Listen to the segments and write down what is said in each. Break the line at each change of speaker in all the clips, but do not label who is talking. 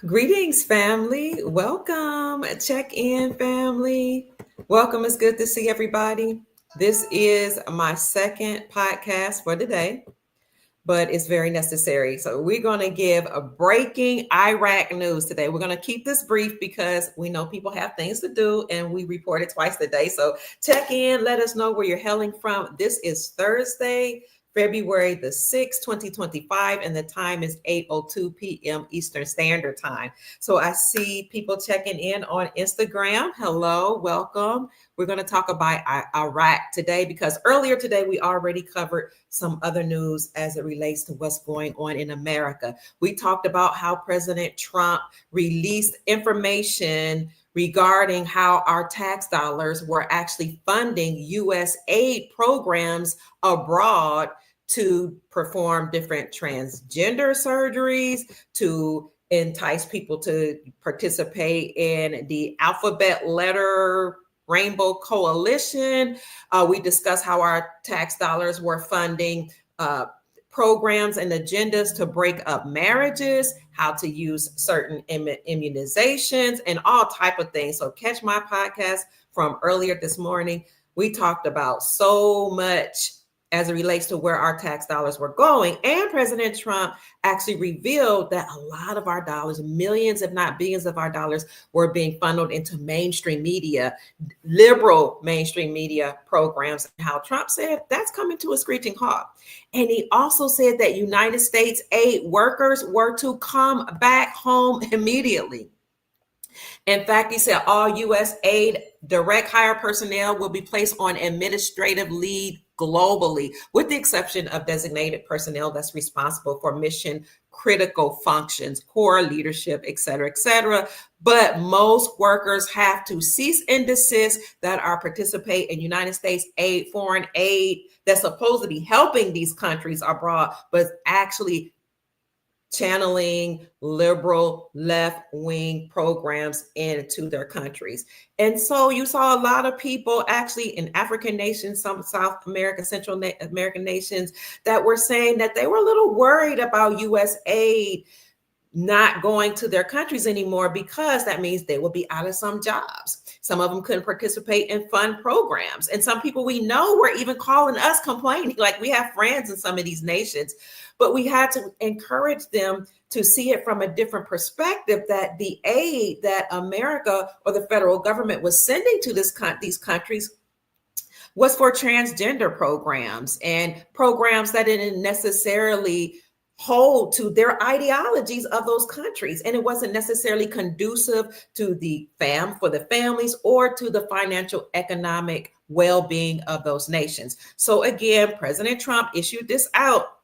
Greetings, family. Welcome. Check in, family. Welcome. It's good to see everybody. This is my second podcast for today, but it's very necessary. So, we're going to give a breaking Iraq news today. We're going to keep this brief because we know people have things to do and we report it twice a day. So, check in, let us know where you're hailing from. This is Thursday, February the 6th, 2025, and the time is 8:02 p.m. Eastern Standard Time. So I see people checking in on Instagram. Hello, welcome. We're going to talk about Iraq today because earlier today we already covered some other news as it relates to what's going on in America. We talked about how President Trump released information regarding how our tax dollars were actually funding U.S. aid programs abroad to perform different transgender surgeries, to entice people to participate in the alphabet letter Rainbow Coalition. We discussed how our tax dollars were funding programs and agendas to break up marriages, how to use certain immunizations, and all type of things. So catch my podcast from earlier this morning. We talked about so much as it relates to where our tax dollars were going. And President Trump actually revealed that a lot of our dollars, millions, if not billions of our dollars, were being funneled into mainstream media, liberal mainstream media programs. How Trump said that's coming to a screeching halt. And he also said that United States aid workers were to come back home immediately. In fact, he said all U.S. aid direct hire personnel will be placed on administrative leave globally, with the exception of designated personnel that's responsible for mission critical functions, core leadership, et cetera, et cetera. But most workers have to cease and desist that are participate in United States aid, foreign aid that's supposed to be helping these countries abroad, but actually channeling liberal left-wing programs into their countries. And so you saw a lot of people actually in African nations, some South American, Central American nations that were saying that they were a little worried about U.S. aid not going to their countries anymore because that means they will be out of some jobs. Some of them couldn't participate in fun programs. And some people we know were even calling us complaining, like we have friends in some of these nations, but we had to encourage them to see it from a different perspective, that the aid that America or the federal government was sending to these countries was for transgender programs and programs that didn't necessarily hold to their ideologies of those countries. And it wasn't necessarily conducive to for the families or to the financial economic well-being of those nations. So again, President Trump issued this out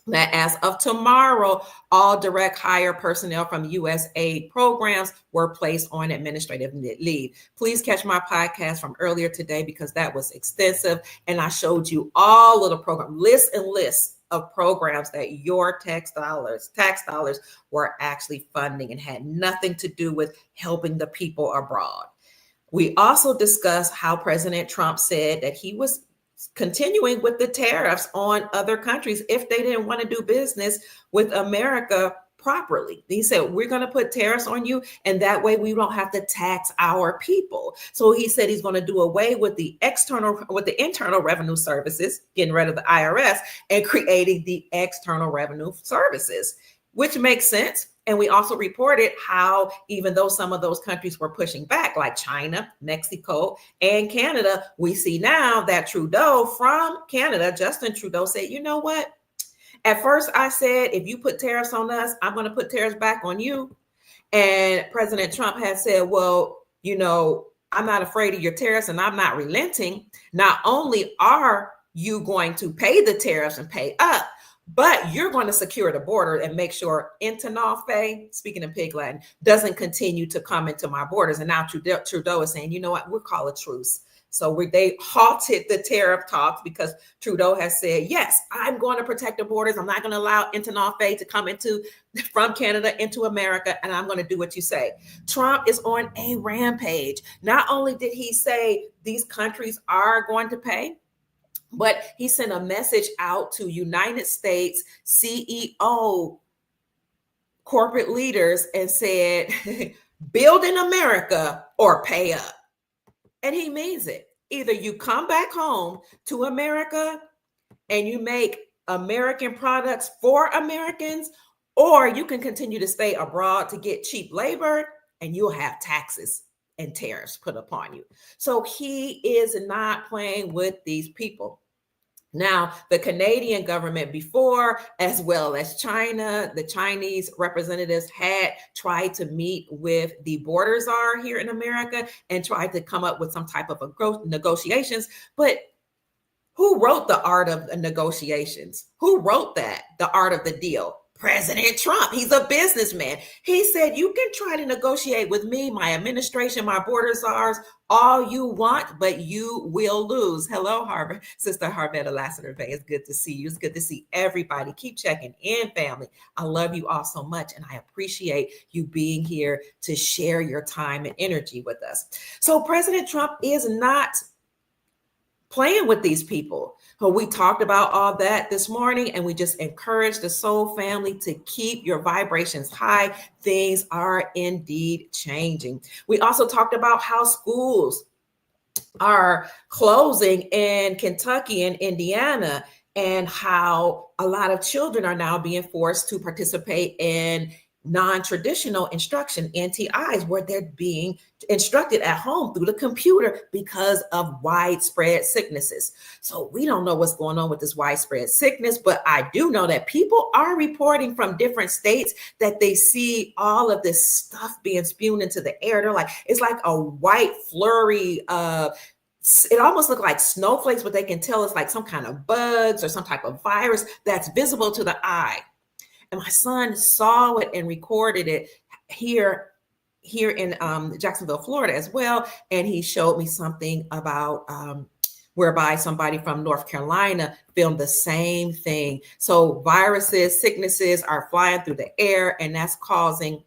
that as of tomorrow, all direct hire personnel from U.S. aid programs were placed on administrative leave. Please catch my podcast from earlier today because that was extensive. And I showed you all of the program lists and lists of programs that your tax dollars were actually funding and had nothing to do with helping the people abroad. We also discussed how President Trump said that he was continuing with the tariffs on other countries if they didn't want to do business with America properly. He said, we're going to put tariffs on you, and that way we don't have to tax our people. So he said he's going to do away with the internal revenue services, getting rid of the IRS and creating the external revenue services, which makes sense. And we also reported how even though some of those countries were pushing back, like China, Mexico, and Canada, we see now that Trudeau from Canada, Justin Trudeau, said, you know what? At first I said, if you put tariffs on us, I'm going to put tariffs back on you. And President Trump had said, well, I'm not afraid of your tariffs and I'm not relenting. Not only are you going to pay the tariffs and pay up, but you're going to secure the border and make sure entail, speaking in pig Latin, doesn't continue to come into my borders. And now Trudeau is saying, you know what, we'll call a truce. So they halted the tariff talks because Trudeau has said, yes, I'm going to protect the borders. I'm not going to allow entail to come from Canada into America. And I'm going to do what you say. Trump is on a rampage. Not only did he say these countries are going to pay, but he sent a message out to United States CEO corporate leaders and said, build in America or pay up. And he means it. Either you come back home to America and you make American products for Americans, or you can continue to stay abroad to get cheap labor and you'll have taxes and tariffs put upon you. So he is not playing with these people. Now, the Canadian government before, as well as China, the Chinese representatives had tried to meet with the border czar here in America and tried to come up with some type of negotiations. But who wrote The Art of the Negotiations? Who wrote that? The Art of the Deal? President Trump. He's a businessman. He said, you can try to negotiate with me, my administration, my border czars, all you want, but you will lose. Hello, Harvard. Sister Harvetta Lassiter Bay. It's good to see you. It's good to see everybody. Keep checking in, family. I love you all so much, and I appreciate you being here to share your time and energy with us. So President Trump is not playing with these people. So we talked about all that this morning, and we just encourage the soul family to keep your vibrations high. Things are indeed changing. We also talked about how schools are closing in Kentucky and Indiana, and how a lot of children are now being forced to participate in non-traditional instruction, NTIs, where they're being instructed at home through the computer because of widespread sicknesses. So we don't know what's going on with this widespread sickness, but I do know that people are reporting from different states that they see all of this stuff being spewed into the air. They're like, it's like a white flurry of, it almost looks like snowflakes, but they can tell it's like some kind of bugs or some type of virus that's visible to the eye. And my son saw it and recorded it here in Jacksonville, Florida as well. And he showed me something about whereby somebody from North Carolina filmed the same thing. So viruses, sicknesses are flying through the air, and that's causing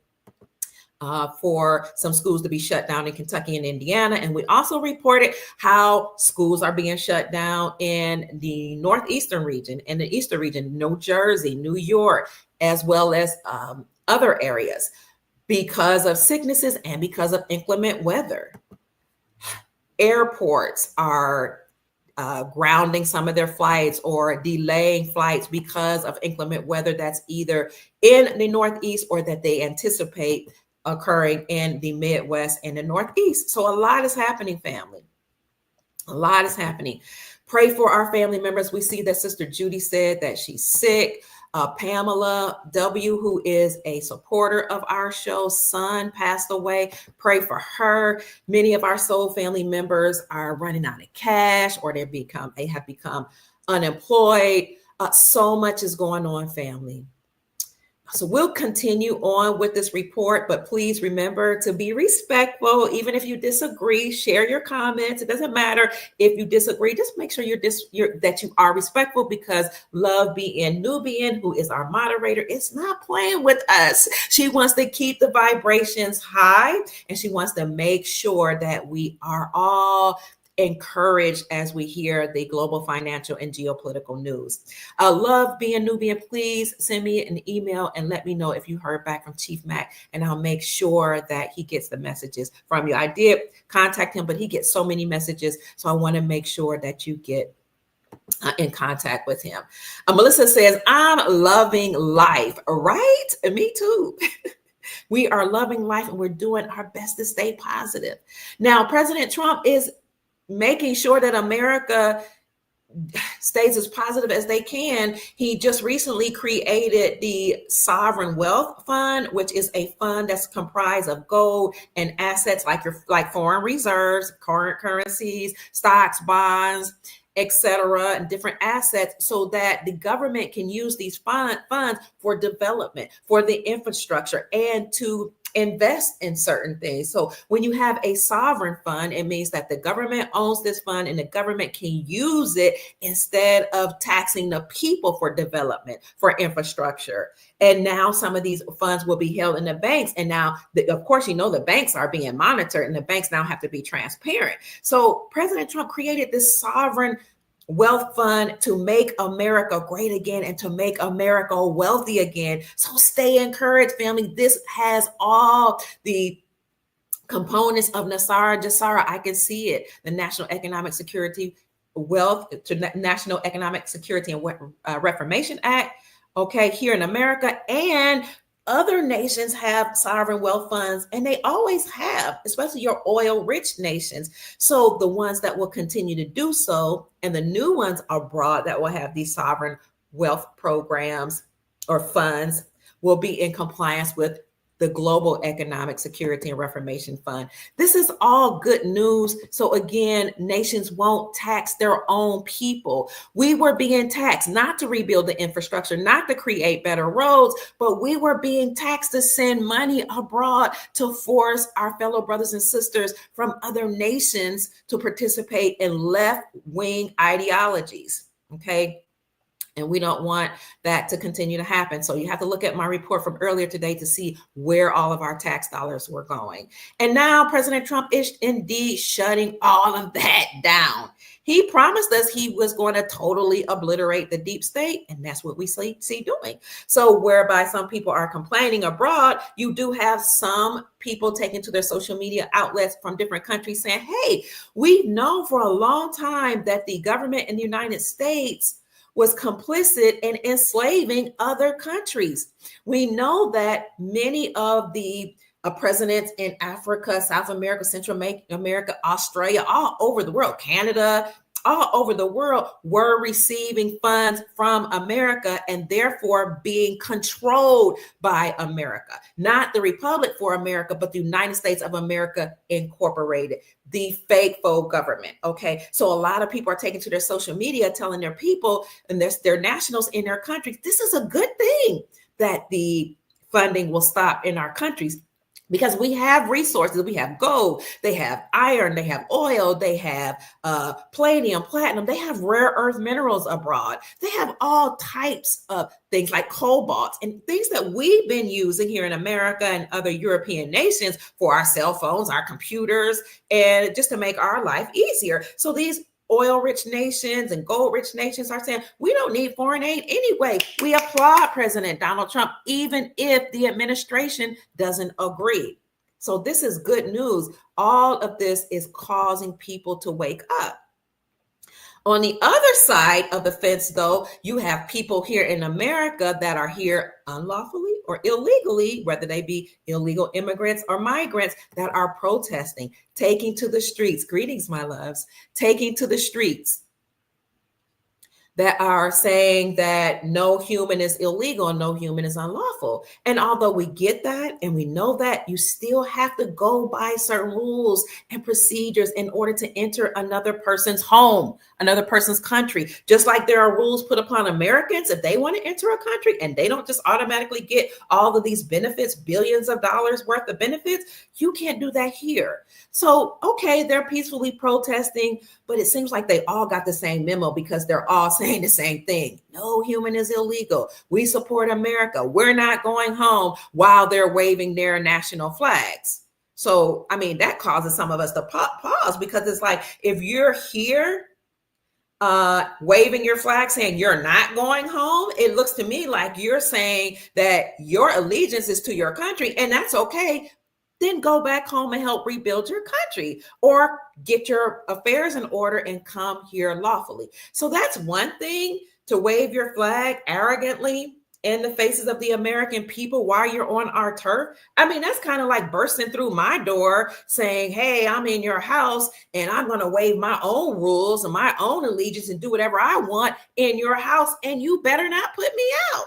for some schools to be shut down in Kentucky and Indiana. And we also reported how schools are being shut down in the northeastern region and the eastern region, New Jersey, New York, as well as other areas because of sicknesses and because of inclement weather. Airports are grounding some of their flights or delaying flights because of inclement weather that's either in the Northeast or that they anticipate occurring in the Midwest and the Northeast. So a lot is happening, family. A lot is happening. Pray for our family members. We see that Sister Judy said that she's sick. Pamela W., who is a supporter of our show, son passed away. Pray for her. Many of our soul family members are running out of cash, or they have become unemployed. So much is going on, family. So we'll continue on with this report, but please remember to be respectful. Even if you disagree, share your comments. It doesn't matter if you disagree. Just make sure that you are respectful, because Love BN Nubian, who is our moderator, is not playing with us. She wants to keep the vibrations high, and she wants to make sure that we are all encouraged as we hear the global financial and geopolitical news. Love being Nubian, please send me an email and let me know if you heard back from Chief Mac, and I'll make sure that he gets the messages from you. I did contact him, but he gets so many messages, so I want to make sure that you get in contact with him. Melissa says, I'm loving life, right? Me too. We are loving life, and we're doing our best to stay positive. Now, President Trump is making sure that America stays as positive as they can. He just recently created the Sovereign Wealth Fund, which is a fund that's comprised of gold and assets like foreign reserves, current currencies, stocks, bonds, etc., and different assets, so that the government can use these funds for development, for the infrastructure, and to invest in certain things. So when you have a sovereign fund, it means that the government owns this fund and the government can use it instead of taxing the people for development, for infrastructure. And now some of these funds will be held in the banks. And now, of course, the banks are being monitored, and the banks now have to be transparent. So President Trump created this sovereign wealth fund to make America great again and to make America wealthy again. So stay encouraged, family. This has all the components of Nasara Jasara. I can see it. The National Economic Security Wealth to National Economic Security and Reformation Act. Okay, here in America, and other nations have sovereign wealth funds, and they always have, especially your oil rich nations. So the ones that will continue to do so, and the new ones abroad that will have these sovereign wealth programs or funds, will be in compliance with the Global Economic Security and Reformation Fund. This is all good news. So again, nations won't tax their own people. We were being taxed not to rebuild the infrastructure, not to create better roads, but we were being taxed to send money abroad to force our fellow brothers and sisters from other nations to participate in left-wing ideologies, okay? And we don't want that to continue to happen. So you have to look at my report from earlier today to see where all of our tax dollars were going. And now President Trump is indeed shutting all of that down. He promised us he was going to totally obliterate the deep state, and that's what we see doing. So whereby some people are complaining abroad, you do have some people taking to their social media outlets from different countries saying, hey, we've known for a long time that the government in the United States was complicit in enslaving other countries. We know that many of the presidents in Africa, South America, Central America, Australia, all over the world, Canada, all over the world were receiving funds from America and therefore being controlled by America. Not the Republic for America, but the United States of America Incorporated, the fake faux government. Okay. So a lot of people are taking to their social media telling their people and their nationals in their countries, this is a good thing that the funding will stop in our countries. Because we have resources, we have gold, they have iron, they have oil, they have palladium, platinum, they have rare earth minerals abroad. They have all types of things like cobalt and things that we've been using here in America and other European nations for our cell phones, our computers, and just to make our life easier. So these oil-rich nations and gold-rich nations are saying, we don't need foreign aid anyway. We applaud President Donald Trump, even if the administration doesn't agree. So this is good news. All of this is causing people to wake up. On the other side of the fence, though, you have people here in America that are here unlawfully or illegally, whether they be illegal immigrants or migrants, that are protesting, taking to the streets. Greetings, my loves. Taking to the streets, that are saying that no human is illegal and no human is unlawful. And although we get that and we know that, you still have to go by certain rules and procedures in order to enter another person's home, another person's country. Just like there are rules put upon Americans if they want to enter a country and they don't just automatically get all of these benefits, billions of dollars worth of benefits, you can't do that here. So, okay, they're peacefully protesting, but it seems like they all got the same memo because they're all saying the same thing. No human is illegal. We support America. We're not going home while they're waving their national flags. So, I mean, that causes some of us to pause because it's like, if you're here waving your flag saying you're not going home, it looks to me like you're saying that your allegiance is to your country, and that's okay. Then go back home and help rebuild your country or get your affairs in order and come here lawfully. So that's one thing, to wave your flag arrogantly in the faces of the American people while you're on our turf. I mean, that's kind of like bursting through my door saying, hey, I'm in your house and I'm going to wave my own rules and my own allegiance and do whatever I want in your house, and you better not put me out.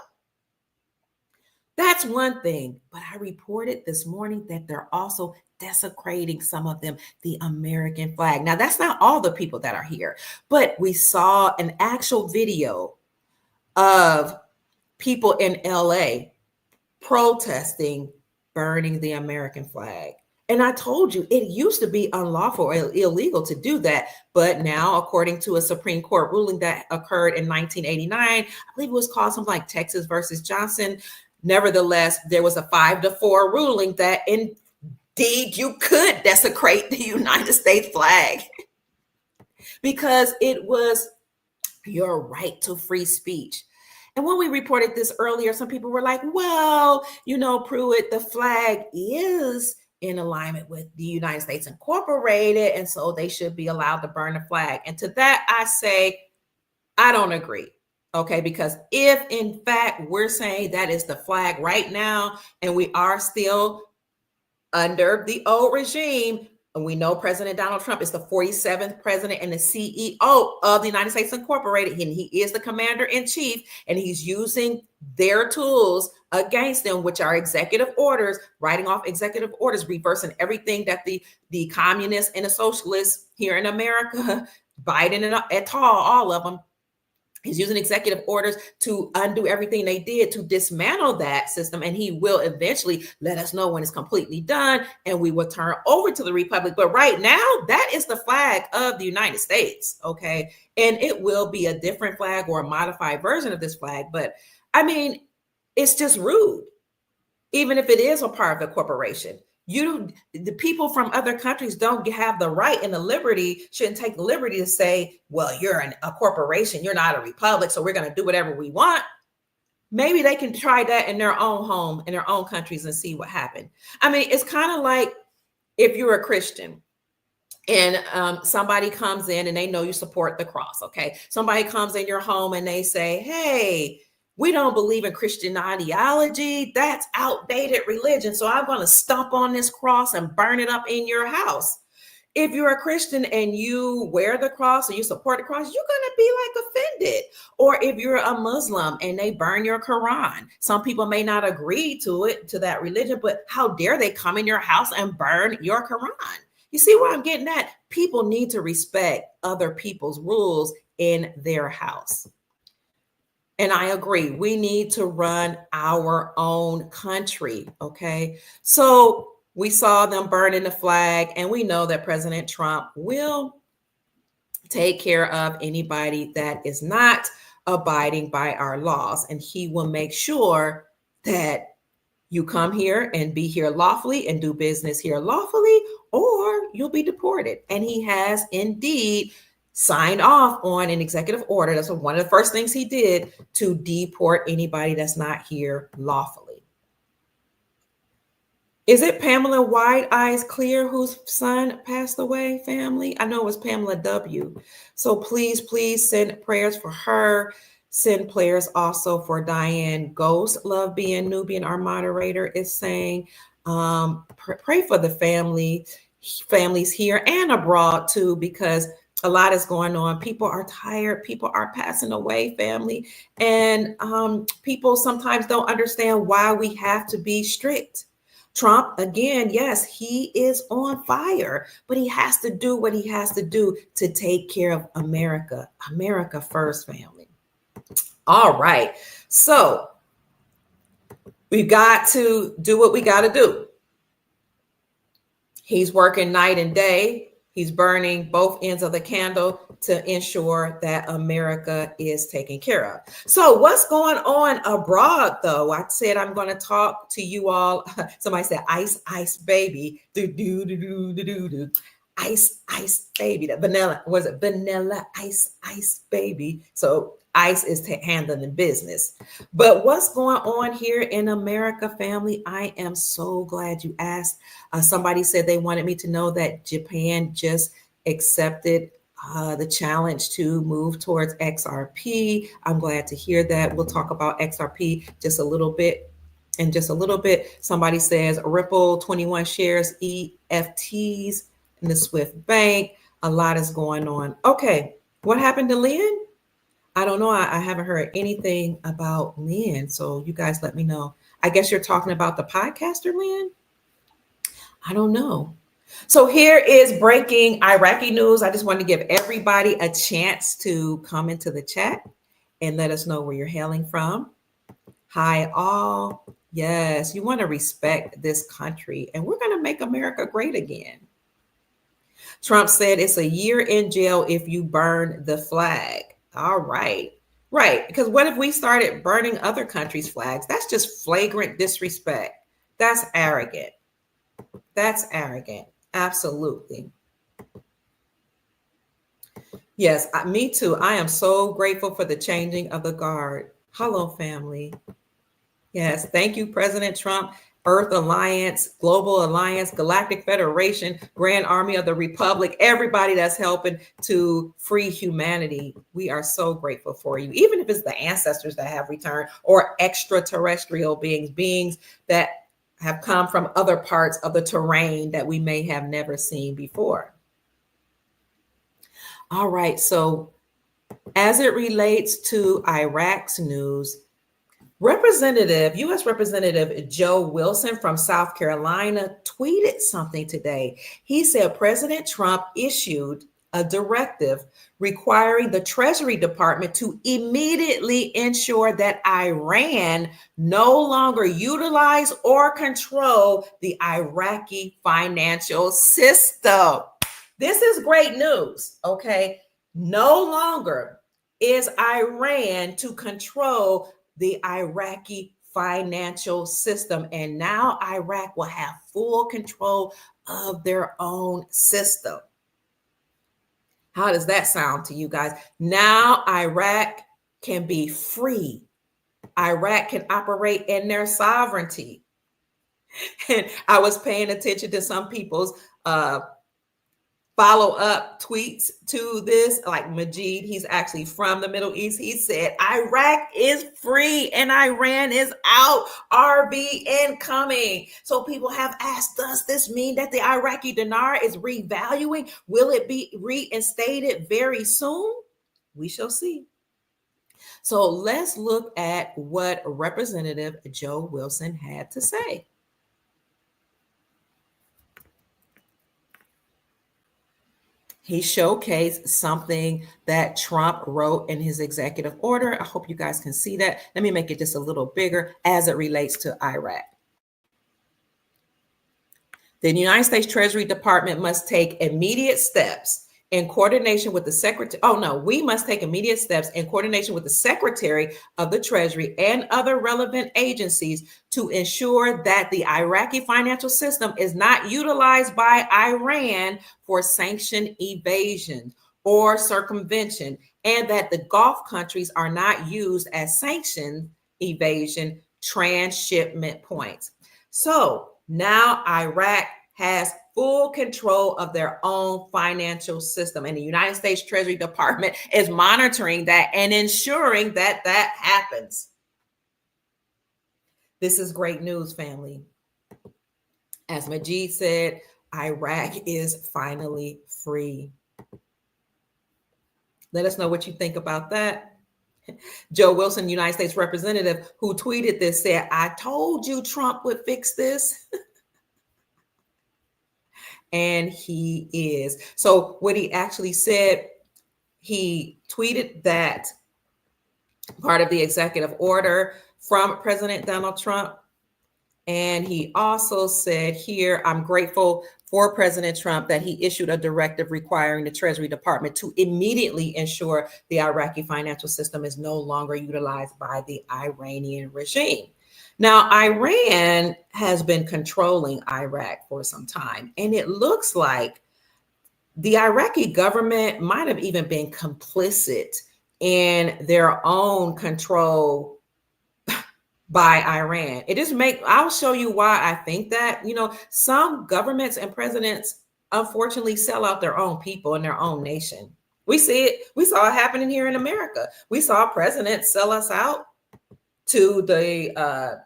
That's one thing, but I reported this morning that they're also desecrating, some of them, the American flag. Now, that's not all the people that are here, but we saw an actual video of people in LA protesting, burning the American flag. And I told you, it used to be unlawful or illegal to do that. But now, according to a Supreme Court ruling that occurred in 1989, I believe it was called something like Texas versus Johnson. Nevertheless, there was a 5-4 ruling that indeed you could desecrate the United States flag because it was your right to free speech. And when we reported this earlier, some people were like, well, Pruitt, the flag is in alignment with the United States Incorporated, and so they should be allowed to burn the flag. And to that, I say, I don't agree. Okay, because if in fact we're saying that is the flag right now, and we are still under the old regime, and we know President Donald Trump is the 47th president and the CEO of the United States Incorporated, and he is the commander in chief, and he's using their tools against them, which are executive orders, writing off executive orders, reversing everything that the communists and the socialists here in America, Biden and et al., all of them, he's using executive orders to undo everything they did to dismantle that system. And he will eventually let us know when it's completely done and we will turn over to the Republic. But right now, that is the flag of the United States. Okay. And it will be a different flag or a modified version of this flag. But I mean, it's just rude, even if it is a part of the corporation. The people from other countries don't have the right and the liberty, shouldn't take the liberty to say, well, you're a corporation, you're not a republic, so we're going to do whatever we want. Maybe they can try that in their own home, in their own countries, and see what happens. I mean, it's kind of like if you're a Christian and somebody comes in and they know you support the cross, okay? Somebody comes in your home and they say, hey, we don't believe in Christian ideology. That's outdated religion. So I'm going to stomp on this cross and burn it up in your house. If you're a Christian and you wear the cross or you support the cross, you're going to be like offended. Or if you're a Muslim and they burn your Quran, some people may not agree to it, to that religion, but how dare they come in your house and burn your Quran? You see where I'm getting at? People need to respect other people's rules in their house. And I agree, we need to run our own country, okay? So we saw them burning the flag, and we know that President Trump will take care of anybody that is not abiding by our laws, and he will make sure that you come here and be here lawfully and do business here lawfully, or you'll be deported. And he has indeed signed off on an executive order. That's one of the first things he did, to deport anybody that's not here lawfully. Is it Pamela Wide Eyes Clear whose son passed away, family? I know it was Pamela W. So please send prayers for her. Send prayers also for Diane Ghost. Love being Nubian, our moderator, is saying. Pray for the families here and abroad too, because a lot is going on. People are tired. People are passing away, family. And people sometimes don't understand why we have to be strict. Trump, again, yes, he is on fire, but he has to do what he has to do to take care of America. America first, family. All right. So we've got to do what we got to do. He's working night and day. He's burning both ends of the candle to ensure that America is taken care of. So what's going on abroad, though? I said I'm going to talk to you all. Somebody said, ice, baby. Do. Ice, baby. The vanilla, was it vanilla, ice, baby? So ICE is handling business. But what's going on here in America, family? I am so glad you asked. Somebody said they wanted me to know that Japan just accepted the challenge to move towards XRP. I'm glad to hear that. We'll talk about XRP just a little bit. In just a little bit, somebody says Ripple 21 shares, EFTs in the Swift Bank. A lot is going on. Okay, what happened to Lynn? I don't know. I haven't heard anything about Lynn. So you guys let me know. I guess you're talking about the podcaster, Lynn? I don't know. So here is breaking Iraqi news. I just wanted to give everybody a chance to come into the chat and let us know where you're hailing from. Hi, all. Yes, you want to respect this country, and we're going to make America great again. Trump said it's a year in jail if you burn the flag. All right. Right. Because what if we started burning other countries' flags? That's just flagrant disrespect. That's arrogant. That's arrogant. Absolutely. Yes, me too. I am so grateful for the changing of the guard. Hello, family. Yes, thank you, President Trump, Earth Alliance, Global Alliance, Galactic Federation, Grand Army of the Republic, everybody that's helping to free humanity. We are so grateful for you, even if it's the ancestors that have returned or extraterrestrial beings, beings that have come from other parts of the terrain that we may have never seen before. All right, so as it relates to Iraq's news, U.S. Representative Joe Wilson from South Carolina tweeted something today. He said President Trump issued a directive requiring the Treasury Department to immediately ensure that Iran no longer utilize or control the Iraqi financial system. This is great news, okay? No longer is Iran to control the Iraqi financial system. And now Iraq will have full control of their own system. How does that sound to you guys? Now Iraq can be free. Iraq can operate in their sovereignty. And I was paying attention to some people's follow-up tweets to this, like Majid, he's actually from the Middle East. He said, Iraq is free and Iran is out. RV incoming. So people have asked, does this mean that the Iraqi dinar is revaluing? Will it be reinstated very soon? We shall see. So let's look at what Representative Joe Wilson had to say. He showcased something that Trump wrote in his executive order. I hope you guys can see that. Let me make it just a little bigger as it relates to Iraq. The United States Treasury Department must take immediate steps in coordination with the Secretary. We must take immediate steps in coordination with the Secretary of the Treasury and other relevant agencies to ensure that the Iraqi financial system is not utilized by Iran for sanction evasion or circumvention, and that the Gulf countries are not used as sanction evasion transshipment points. So now Iraq has full control of their own financial system, and the United States Treasury Department is monitoring that and ensuring that that happens. This is great news, family. As Majid said, Iraq is finally free. Let us know what you think about that. Joe Wilson, United States representative, who tweeted this, said, I told you Trump would fix this. And he is. So what he actually said, he tweeted that part of the executive order from President Donald Trump. And he also said here, I'm grateful for President Trump that he issued a directive requiring the Treasury Department to immediately ensure the Iraqi financial system is no longer utilized by the Iranian regime. Now, Iran has been controlling Iraq for some time, and it looks like the Iraqi government might have even been complicit in their own control by Iran. I'll show you why I think that. Some governments and presidents unfortunately sell out their own people and their own nation. We see it. We saw it happening here in America. We saw presidents sell us out to the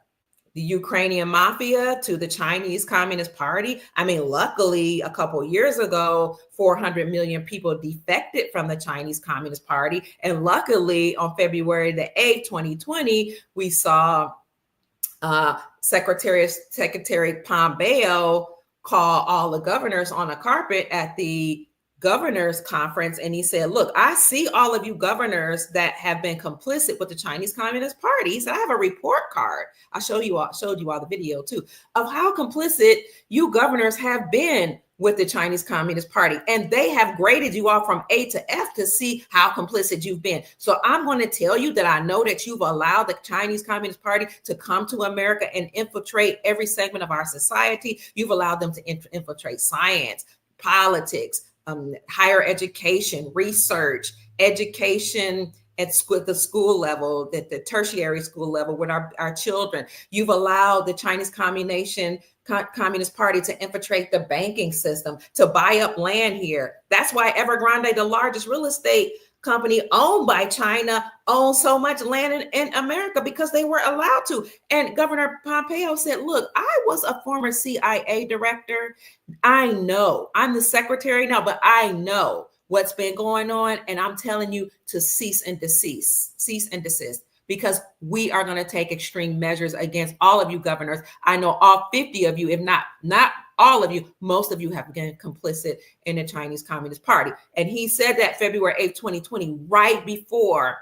Ukrainian mafia, to the Chinese Communist Party. I mean, luckily, a couple of years ago, 400 million people defected from the Chinese Communist Party. And luckily, on February the 8th, 2020, we saw Secretary Pompeo call all the governors on a carpet at the governors conference, and he said, look, I see all of you governors that have been complicit with the Chinese Communist Party. He said, I have a report card. I showed you all the video too of how complicit you governors have been with the Chinese Communist Party, and they have graded you all from A to F to see how complicit you've been. So I'm going to tell you that I know that you've allowed the Chinese Communist Party to come to America and infiltrate every segment of our society. You've allowed them to infiltrate science, politics, higher education, research, education at the school level, at the tertiary school level with our children. You've allowed the Chinese Communist Party to infiltrate the banking system, to buy up land here. That's why Evergrande, the largest real estate company owned by China, owns so much land in America because they were allowed to. And Governor Pompeo said, look, I was a former CIA director. I know I'm the secretary now, but I know what's been going on. And I'm telling you to cease and desist, because we are going to take extreme measures against all of you governors. I know all 50 of you, if not all of you, most of you have been complicit in the Chinese Communist Party. And he said that February 8th, 2020, right before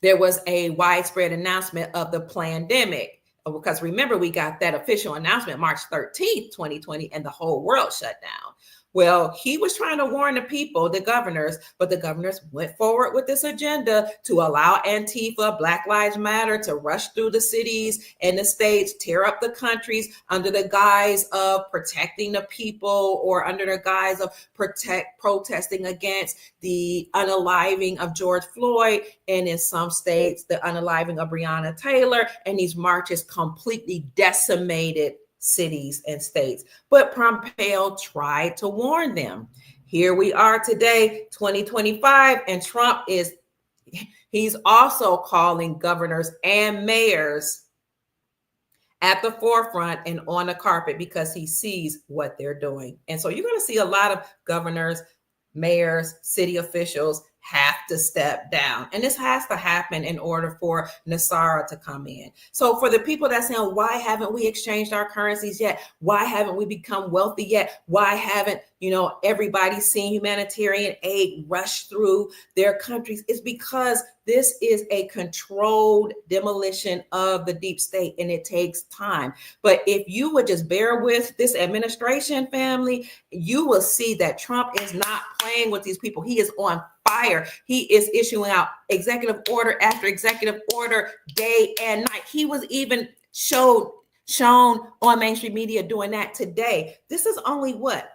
there was a widespread announcement of the pandemic. Because remember, we got that official announcement March 13th, 2020, and the whole world shut down. Well, he was trying to warn the people, the governors, but the governors went forward with this agenda to allow Antifa, Black Lives Matter to rush through the cities and the states, tear up the countries under the guise of protecting the people, or under the guise of protesting against the unaliving of George Floyd, and in some states, the unaliving of Breonna Taylor. And these marches completely decimated cities and states. But Pompeo tried to warn them. Here we are today, 2025, and Trump he's also calling governors and mayors at the forefront and on the carpet because he sees what they're doing. And so you're going to see a lot of governors, mayors, city officials have to step down. And this has to happen in order for Nasara to come in. So for the people that saying, why haven't we exchanged our currencies yet? Why haven't we become wealthy yet? Why haven't, everybody seen humanitarian aid rush through their countries? It's because this is a controlled demolition of the deep state, and it takes time. But if you would just bear with this administration, family, you will see that Trump is not playing with these people. He is on fire. He is issuing out executive order after executive order, day and night. He was even shown on mainstream media doing that today. This is only what?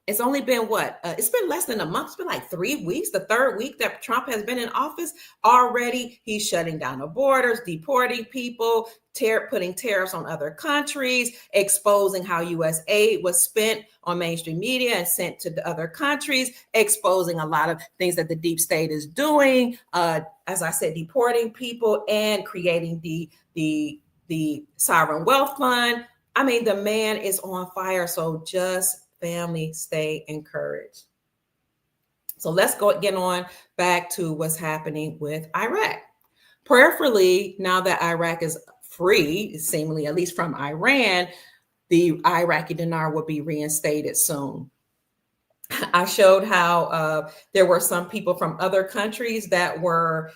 It's only been what? It's been less than a month. It's been like 3 weeks, the third week that Trump has been in office. Already, he's shutting down the borders, deporting people, putting tariffs on other countries, exposing how U.S. aid was spent on mainstream media and sent to the other countries, exposing a lot of things that the deep state is doing. As I said, deporting people and creating the sovereign wealth fund. I mean, the man is on fire. So just family, stay encouraged. So let's get on back to what's happening with Iraq. Prayerfully, now that Iraq is free, seemingly at least from Iran, the Iraqi dinar will be reinstated soon. I showed how there were some people from other countries that were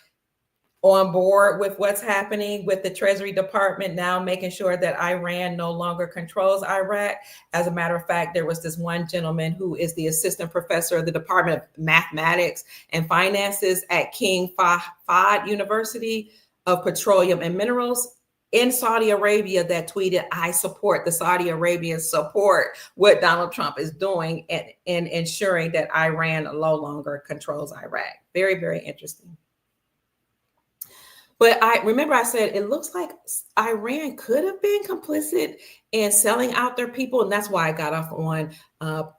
on board with what's happening with the Treasury Department now making sure that Iran no longer controls Iraq. As a matter of fact, there was this one gentleman who is the assistant professor of the Department of Mathematics and Finances at King Fahd University of Petroleum and Minerals in Saudi Arabia that tweeted, I support, the Saudi Arabians support what Donald Trump is doing in ensuring that Iran no longer controls Iraq. Very, very interesting. But I said, it looks like Iran could have been complicit in selling out their people. And that's why I got off on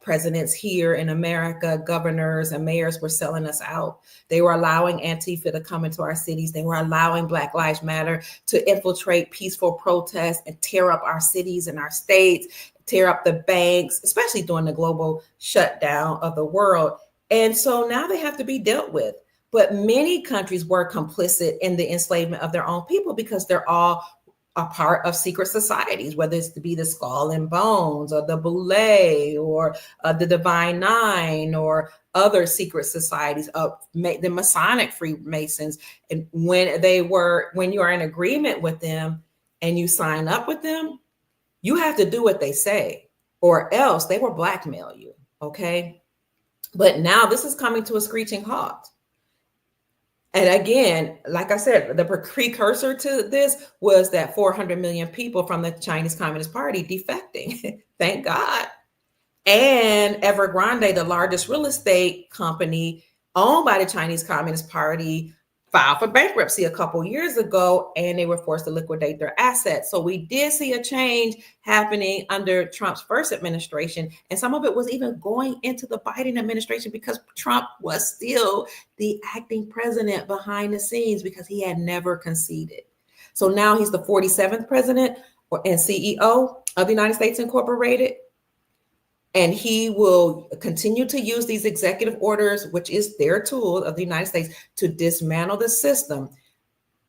presidents here in America, governors and mayors were selling us out. They were allowing Antifa to come into our cities. They were allowing Black Lives Matter to infiltrate peaceful protests and tear up our cities and our states, tear up the banks, especially during the global shutdown of the world. And so now they have to be dealt with. But many countries were complicit in the enslavement of their own people because they're all a part of secret societies, whether it's to be the Skull and Bones or the Boule or the Divine Nine or other secret societies of the Masonic Freemasons. And when you are in agreement with them and you sign up with them, you have to do what they say or else they will blackmail you. Okay. But now this is coming to a screeching halt. And again, like I said, the precursor to this was that 400 million people from the Chinese Communist Party defecting. Thank God. And Evergrande, the largest real estate company owned by the Chinese Communist Party, filed for bankruptcy a couple years ago, and they were forced to liquidate their assets. So we did see a change happening under Trump's first administration, and some of it was even going into the Biden administration because Trump was still the acting president behind the scenes because he had never conceded. So now he's the 47th president and CEO of the United States Incorporated. And he will continue to use these executive orders, which is their tool of the United States, to dismantle the system.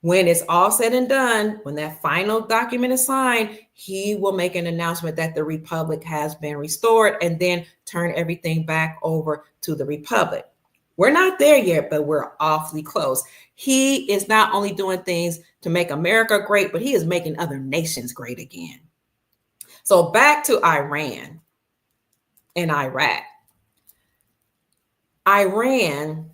When it's all said and done, when that final document is signed, he will make an announcement that the republic has been restored and then turn everything back over to the republic. We're not there yet, but we're awfully close. He is not only doing things to make America great, but he is making other nations great again. So back to Iran and Iraq. Iran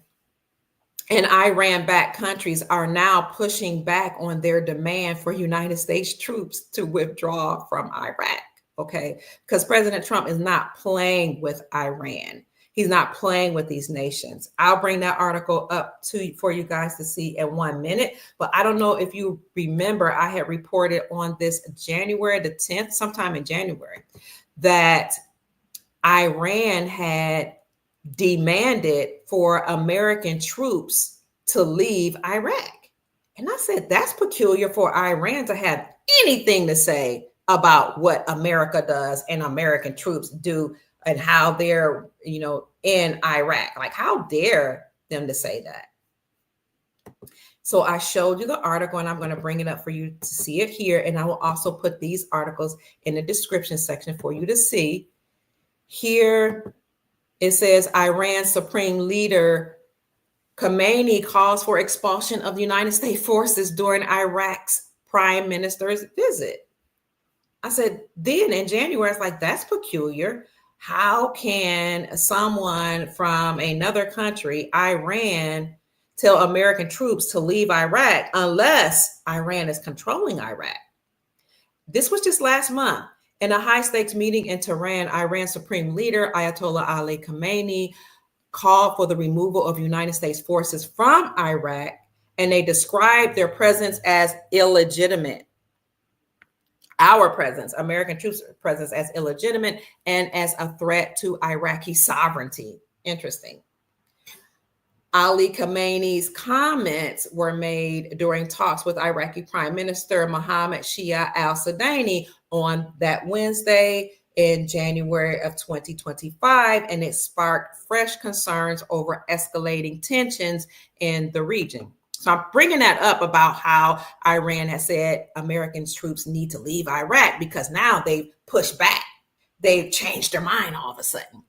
and Iran-backed countries are now pushing back on their demand for United States troops to withdraw from Iraq, okay? Because President Trump is not playing with Iran. He's not playing with these nations. I'll bring that article up for you guys to see in 1 minute, but I don't know if you remember, I had reported on this January the 10th, sometime in January, that Iran had demanded for American troops to leave Iraq. And I said, that's peculiar for Iran to have anything to say about what America does and American troops do and how they're, in Iraq. Like, how dare them to say that? So I showed you the article and I'm going to bring it up for you to see it here. And I will also put these articles in the description section for you to see. Here it says Iran's Supreme Leader Khamenei calls for expulsion of the United States forces during Iraq's prime minister's visit. I said, then in January, it's like, that's peculiar. How can someone from another country, Iran, tell American troops to leave Iraq unless Iran is controlling Iraq? This was just last month. In a high-stakes meeting in Tehran, Iran's Supreme Leader, Ayatollah Ali Khamenei, called for the removal of United States forces from Iraq, and they described their presence as illegitimate. Our presence, American troops' presence, as illegitimate and as a threat to Iraqi sovereignty. Interesting. Ali Khamenei's comments were made during talks with Iraqi Prime Minister Mohammed Shia al-Sudani on that Wednesday in January of 2025, and it sparked fresh concerns over escalating tensions in the region. So I'm bringing that up about how Iran has said American troops need to leave Iraq because now they've pushed back. They've changed their mind all of a sudden.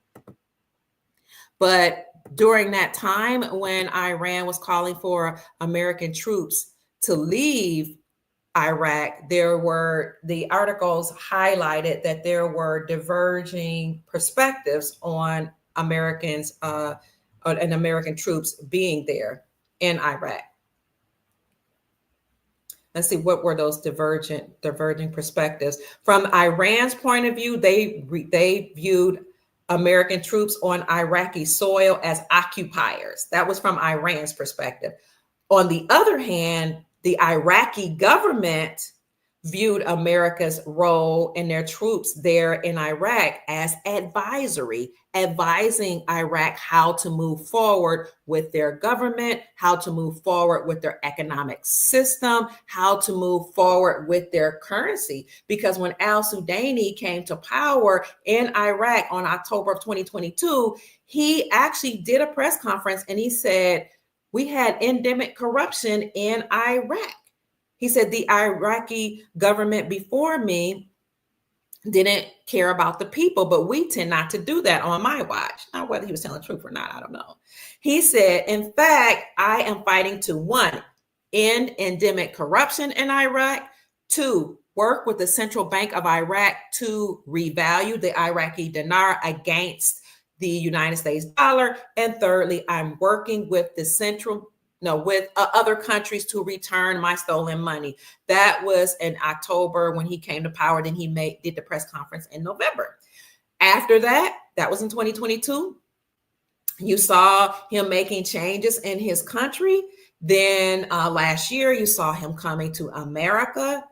But during that time when Iran was calling for American troops to leave Iraq, the articles highlighted that there were diverging perspectives on Americans and American troops being there in Iraq. Let's see, what were those diverging perspectives? From Iran's point of view, they viewed American troops on Iraqi soil as occupiers. That was from Iran's perspective. On the other hand, the Iraqi government viewed America's role in their troops there in Iraq as advisory, advising Iraq how to move forward with their government, how to move forward with their economic system, how to move forward with their currency. Because when al-Sudani came to power in Iraq on October of 2022, he actually did a press conference and he said, we had endemic corruption in Iraq. He said the Iraqi government before me didn't care about the people, but we tend not to do that on my watch. Now, whether he was telling the truth or not, I don't know. He said, in fact, I am fighting to 1, end endemic corruption in Iraq, 2, work with the Central Bank of Iraq to revalue the Iraqi dinar against the United States dollar, and thirdly, I'm working with other countries to return my stolen money. That was in October when he came to power. Then he did the press conference in November. After that was in 2022. You saw him making changes in his country. Then last year, you saw him coming to America.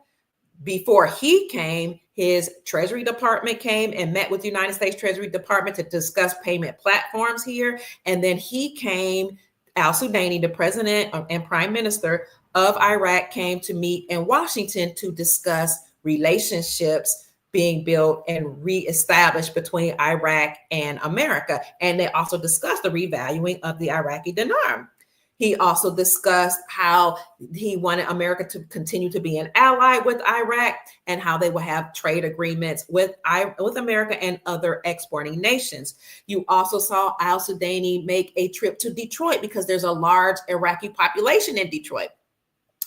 Before he came, his Treasury Department came and met with the United States Treasury Department to discuss payment platforms here. And then he came, al-Sudani, the president and prime minister of Iraq, came to meet in Washington to discuss relationships being built and reestablished between Iraq and America. And they also discussed the revaluing of the Iraqi dinar. He also discussed how he wanted America to continue to be an ally with Iraq and how they will have trade agreements with America and other exporting nations. You also saw al-Sudani make a trip to Detroit because there's a large Iraqi population in Detroit.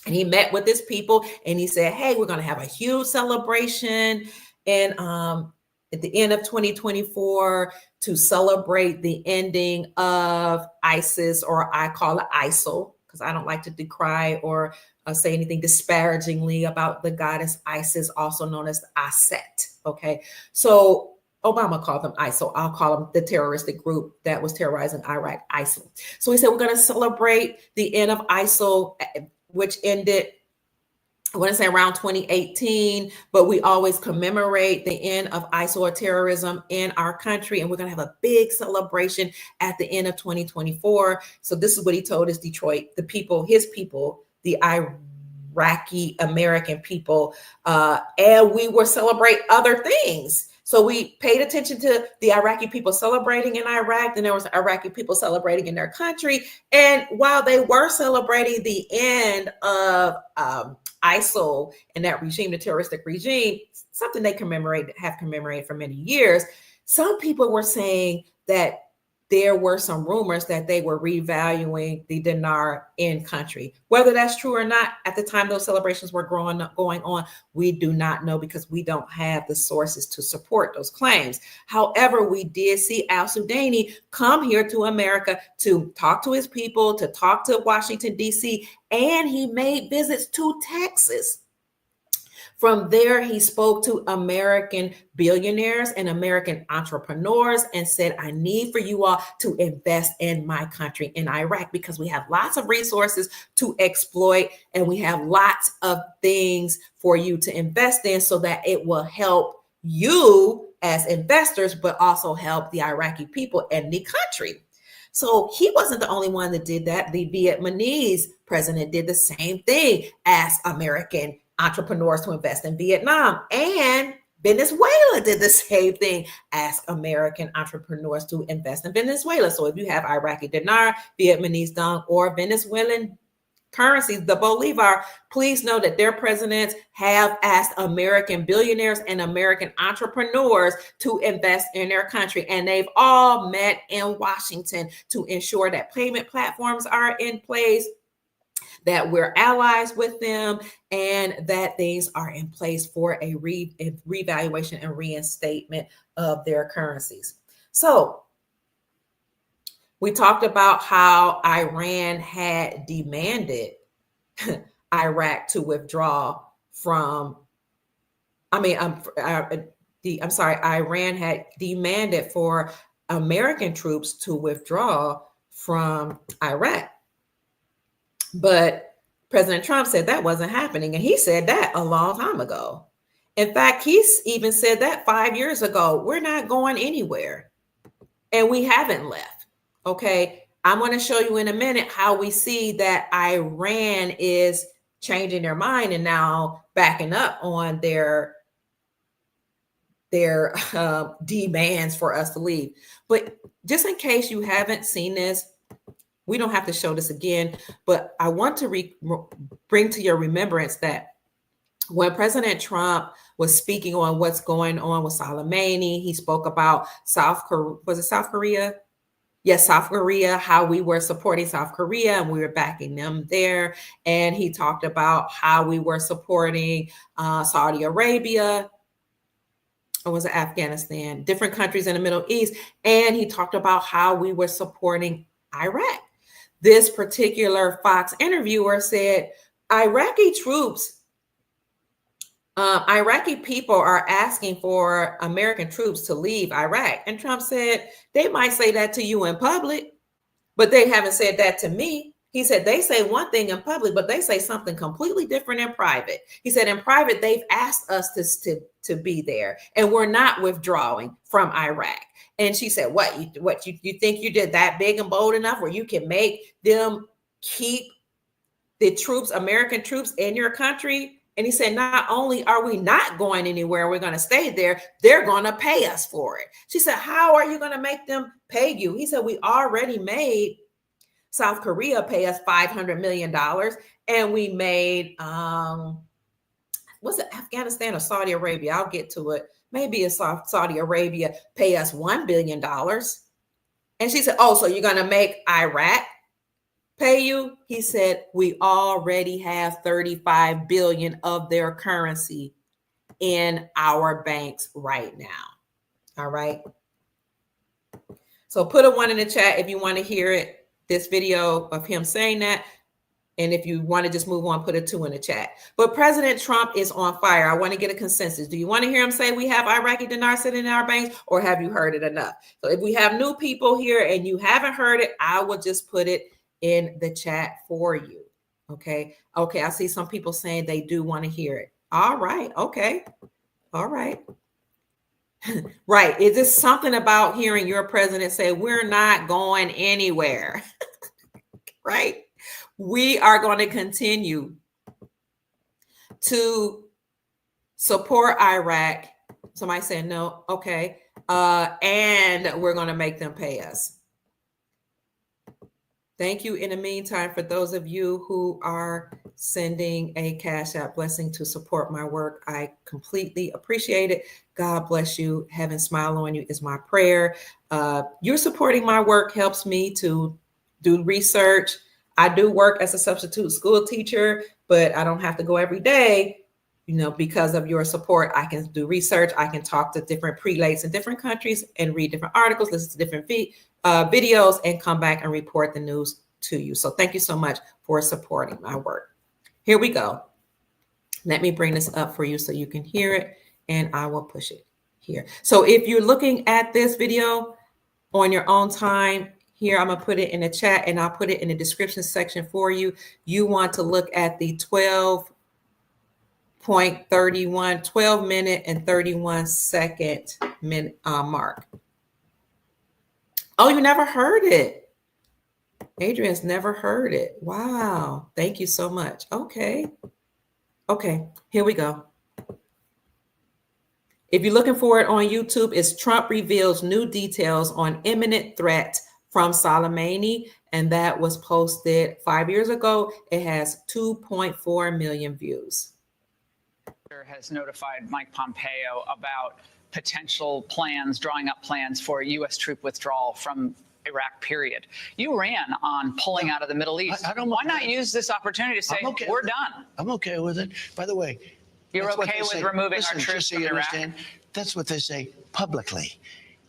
And he met with his people and he said, hey, we're going to have a huge celebration and at the end of 2024 to celebrate the ending of ISIS, or I call it ISIL, because I don't like to decry or say anything disparagingly about the goddess Isis, also known as Aset. Okay, so Obama called them ISIL. I'll call them the terroristic group that was terrorizing Iraq, ISIL. So he said, we're going to celebrate the end of ISIL, which ended, I want to say around 2018, but we always commemorate the end of ISIL or terrorism in our country. And we're going to have a big celebration at the end of 2024. So this is what he told us, Detroit, the people, his people, the Iraqi American people, and we will celebrate other things. So we paid attention to the Iraqi people celebrating in Iraq, and there was Iraqi people celebrating in their country. And while they were celebrating the end of ISIL and that regime, the terroristic regime, something they have commemorated for many years, some people were saying that there were some rumors that they were revaluing the dinar in country. Whether that's true or not, at the time those celebrations were going on, we do not know because we don't have the sources to support those claims. However, we did see al-Sudani come here to America to talk to his people, to talk to Washington, D.C., and he made visits to Texas. From there, he spoke to American billionaires and American entrepreneurs and said, I need for you all to invest in my country, in Iraq, because we have lots of resources to exploit and we have lots of things for you to invest in so that it will help you as investors, but also help the Iraqi people and the country. So he wasn't the only one that did that. The Vietnamese president did the same thing, asked American entrepreneurs to invest in Vietnam, and Venezuela did the same thing, ask American entrepreneurs to invest in Venezuela. So if you have Iraqi dinar, Vietnamese dong, or Venezuelan currencies, the bolivar, please know that their presidents have asked American billionaires and American entrepreneurs to invest in their country. And they've all met in Washington to ensure that payment platforms are in place, that we're allies with them, and that things are in place for a revaluation and reinstatement of their currencies. So we talked about how Iran had demanded Iraq to withdraw from, Iran had demanded for American troops to withdraw from Iraq. But President Trump said that wasn't happening. And he said that a long time ago. In fact, he's even said that 5 years ago, we're not going anywhere. And we haven't left. Okay. I'm going to show you in a minute how we see that Iran is changing their mind and now backing up on their demands for us to leave. But just in case you haven't seen this, we don't have to show this again, but I want to bring to your remembrance that when President Trump was speaking on what's going on with Soleimani, he spoke about South Korea. Was it South Korea? Yes, South Korea, how we were supporting South Korea and we were backing them there. And he talked about how we were supporting Saudi Arabia, or was it Afghanistan, different countries in the Middle East. And he talked about how we were supporting Iraq. This particular Fox interviewer said Iraqi troops Iraqi people are asking for American troops to leave Iraq. And Trump said, they might say that to you in public, but they haven't said that to me. He said, they say one thing in public, but they say something completely different in private. He said, in private, they've asked us to be there, and we're not withdrawing from Iraq. And she said, you think you did that big and bold enough where you can make them keep the troops, American troops in your country? And he said, not only are we not going anywhere, we're going to stay there, they're going to pay us for it. She said, how are you going to make them pay you? He said, we already made South Korea pay us $500 million. And we made, was it Afghanistan or Saudi Arabia? I'll get to it. Maybe it's Saudi Arabia pay us $1 billion. And she said, oh, so you're going to make Iraq pay you? He said, we already have 35 billion of their currency in our banks right now. All right. So put a 1 in the chat if you want to hear it, this video of him saying that. And if you want to just move on, put a 2 in the chat. But President Trump is on fire. I want to get a consensus. Do you want to hear him say we have Iraqi dinar sitting in our banks, or have you heard it enough? So if we have new people here and you haven't heard it, I will just put it in the chat for you. Okay. Okay. I see some people saying they do want to hear it. All right. Okay. All right. Right. Is this something about hearing your president say, we're not going anywhere? Right. We are going to continue to support Iraq. Somebody said no. Okay. And we're going to make them pay us. Thank you in the meantime for those of you who are sending a Cash App blessing to support my work. I completely appreciate it. God bless you. Heaven smile on you is my prayer. You're supporting my work helps me to do research. I do work as a substitute school teacher, but I don't have to go every day. You know, because of your support, I can do research. I can talk to different prelates in different countries and read different articles, listen to different videos, and come back and report the news to you. So thank you so much for supporting my work. Here we go. Let me bring this up for you so you can hear it, and I will push it here. So if you're looking at this video on your own time, here I'm gonna put it in the chat, and I'll put it in the description section for you. You want to look at the 12 minute and 31 second mark. Oh, you never heard it. Adrian's never heard it. Wow. Thank you so much. Okay. Okay, here we go. If you're looking for it on YouTube, it's Trump reveals new details on imminent threat from Soleimani, and that was posted 5 years ago. It has 2.4 million views.
Has notified Mike Pompeo about potential plans, drawing up plans for U.S. troop withdrawal from Iraq, period. You ran on pulling out of the Middle East. Why not use this opportunity to say, we're done?
I'm okay with it. By the way,
you're okay with removing our troops from Iraq?
That's what they say publicly.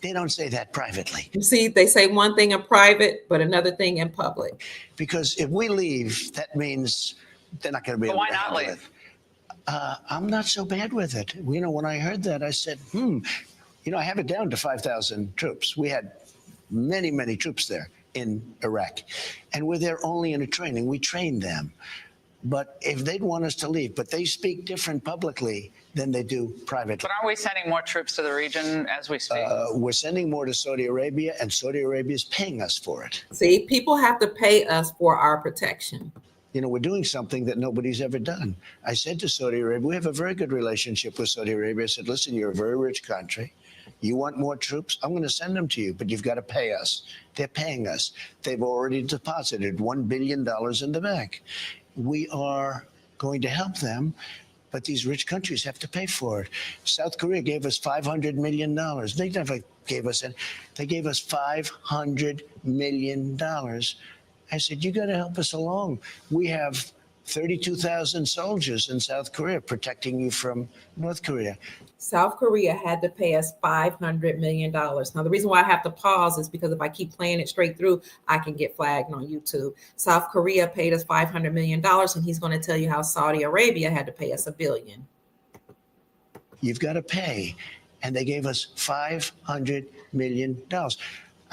They don't say that privately.
You see, they say one thing in private, but another thing in public.
Because if we leave, that means they're not going to be able to handle it. Why not leave? I'm not so bad with it. You know, when I heard that, I said, you know, I have it down to 5,000 troops. We had many, many troops there in Iraq. And we're there only in a training. We train them. But if they'd want us to leave, but they speak different publicly than they do privately.
But aren't we sending more troops to the region as we speak?
We're sending more to Saudi Arabia, and Saudi Arabia is paying us for it.
See, people have to pay us for our protection.
You know, we're doing something that nobody's ever done. I said to Saudi Arabia, we have a very good relationship with Saudi Arabia. I said, listen, you're a very rich country. You want more troops? I'm going to send them to you, but you've got to pay us. They're paying us. They've already deposited $1 billion in the bank. We are going to help them, but these rich countries have to pay for it. South Korea gave us $500 million. They never gave us any. They gave us $500 million. I said, you got to help us along. We have 32,000 soldiers in South Korea protecting you from North Korea.
South Korea had to pay us $500 million. Now, the reason why I have to pause is because if I keep playing it straight through, I can get flagged on YouTube. South Korea paid us $500 million, and he's going to tell you how Saudi Arabia had to pay us $1 billion.
You've got to pay. And they gave us $500 million.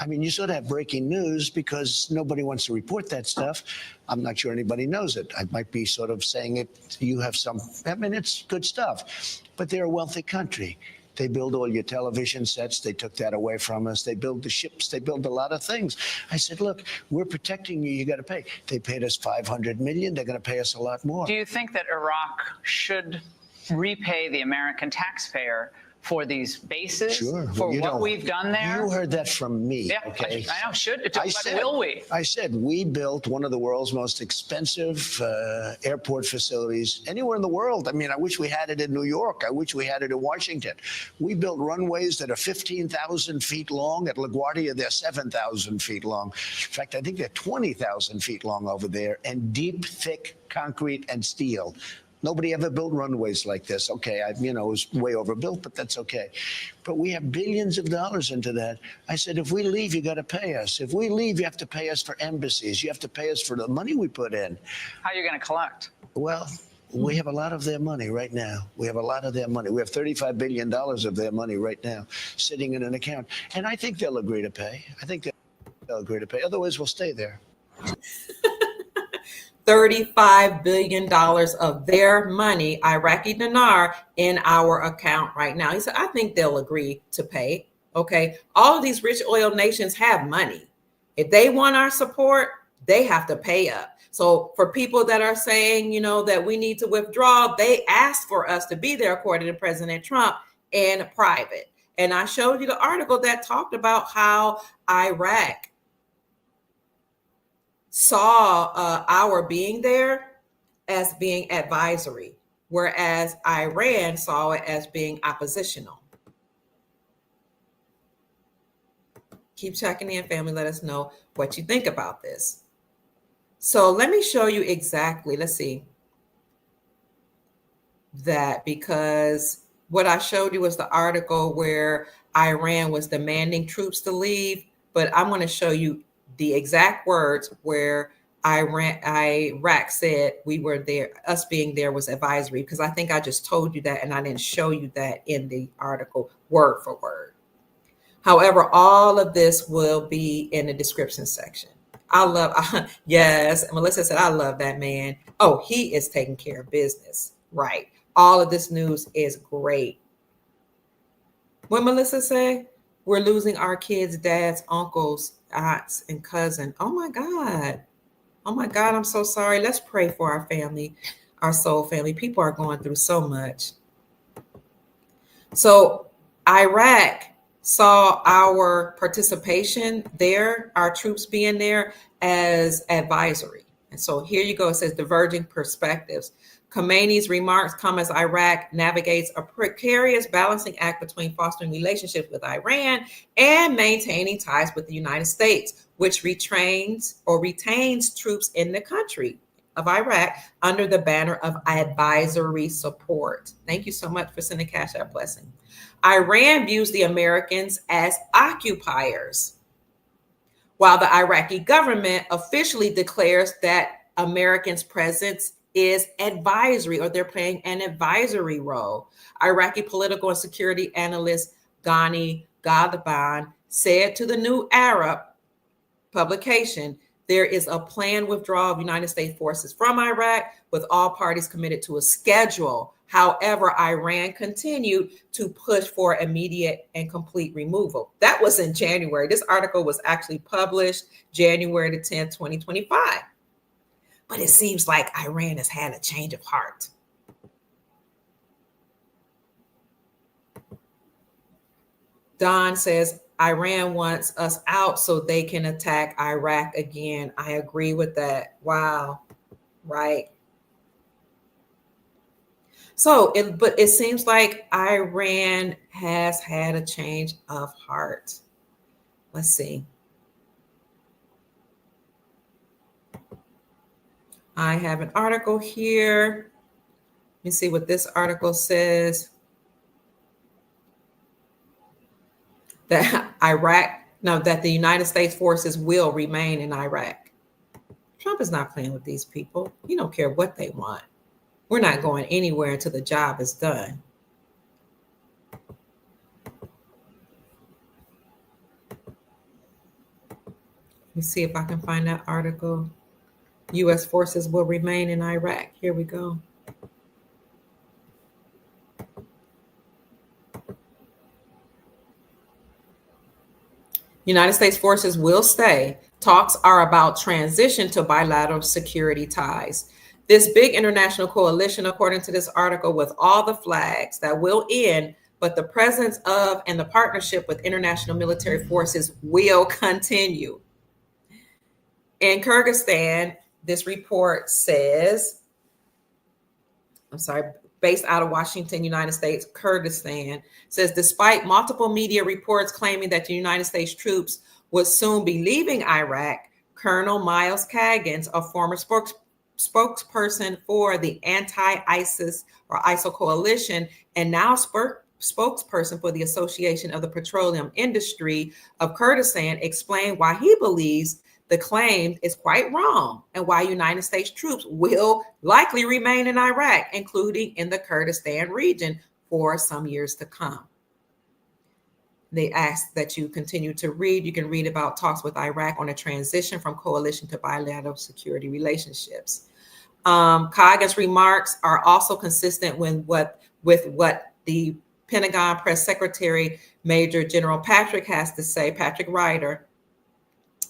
I mean, you sort of have breaking news because nobody wants to report that stuff. I'm not sure anybody knows it. I might be sort of saying it. You have some, I mean, it's good stuff. But they're a wealthy country. They build all your television sets. They took that away from us. They build the ships. They build a lot of things. I said, look, we're protecting you. You got to pay. They paid us $500 million. They're going to pay us a lot more.
Do you think that Iraq should repay the American taxpayer for these bases,
Sure.
for what we've done there?
You heard that from me.
Yeah,
okay?
I know. Will we?
I said we built one of the world's most expensive airport facilities anywhere in the world. I mean, I wish we had it in New York. I wish we had it in Washington. We built runways that are 15,000 feet long. At LaGuardia, they're 7,000 feet long. In fact, I think they're 20,000 feet long over there, and deep, thick concrete and steel. Nobody ever built runways like this. Okay, it was way overbuilt, but that's okay. But we have billions of dollars into that. I said, if we leave, you got to pay us. If we leave, you have to pay us for embassies. You have to pay us for the money we put in.
How are you going to collect?
Well, we have a lot of their money right now. We have a lot of their money. We have $35 billion of their money right now sitting in an account. And I think they'll agree to pay. I think they'll agree to pay. Otherwise, we'll stay there.
$35 billion of their money, Iraqi dinar, in our account right now. He said, I think they'll agree to pay. Okay. All of these rich oil nations have money. If they want our support, they have to pay up. So for people that are saying, that we need to withdraw, they asked for us to be there, according to President Trump, in private. And I showed you the article that talked about how Iraq saw our being there as being advisory, whereas Iran saw it as being oppositional. Keep checking in, family. Let us know what you think about this. So let me show you exactly. Let's see that, because what I showed you was the article where Iran was demanding troops to leave, but I'm going to show you the exact words where Iraq said we were there, us being there was advisory, because I think I just told you that and I didn't show you that in the article word for word. However, all of this will be in the description section. Yes, Melissa said, I love that man. Oh, he is taking care of business. Right. All of this news is great. What Melissa say? We're losing our kids' dads, uncles, aunts, and cousin. Oh my God. Oh my God, I'm so sorry. Let's pray for our family, our soul family. People are going through so much. So Iraq saw our participation there, our troops being there, as advisory. And so here you go. It says diverging perspectives. Khomeini's remarks come as Iraq navigates a precarious balancing act between fostering relationships with Iran and maintaining ties with the United States, which retains troops in the country of Iraq under the banner of advisory support. Thank you so much for sending Cash App blessing. Iran views the Americans as occupiers, while the Iraqi government officially declares that Americans' presence is advisory, or they're playing an advisory role. Iraqi political and security analyst Ghani Ghadban said to the New Arab publication, there is a planned withdrawal of United States forces from Iraq, with all parties committed to a schedule. However, Iran continued to push for immediate and complete removal. That was in January. This article was actually published January the 10th, 2025. But it seems like Iran has had a change of heart. Don says, Iran wants us out so they can attack Iraq again. I agree with that. Wow. Right. So, but it seems like Iran has had a change of heart. Let's see. I have an article here. Let me see what this article says. That that the United States forces will remain in Iraq. Trump is not playing with these people. He don't care what they want. We're not going anywhere until the job is done. me see if I can find that article. U.S. forces will remain in Iraq. Here we go. United States forces will stay. Talks are about transition to bilateral security ties. This big international coalition, according to this article, with all the flags that will end, but the presence of and the partnership with international military forces will continue. In Kyrgyzstan, this report says, based out of Washington, United States, Kyrgyzstan, says despite multiple media reports claiming that the United States troops would soon be leaving Iraq, Colonel Miles Kaggans, a former spokesperson for the anti-ISIS or ISIL coalition and now spokesperson for the Association of the Petroleum Industry of Kurdistan, explained why he believes the claim is quite wrong and why United States troops will likely remain in Iraq, including in the Kurdistan region for some years to come. They ask that you continue to read. You can read about talks with Iraq on a transition from coalition to bilateral security relationships. Kagan's remarks are also consistent with what the Pentagon Press Secretary Major General Patrick has to say, Patrick Ryder.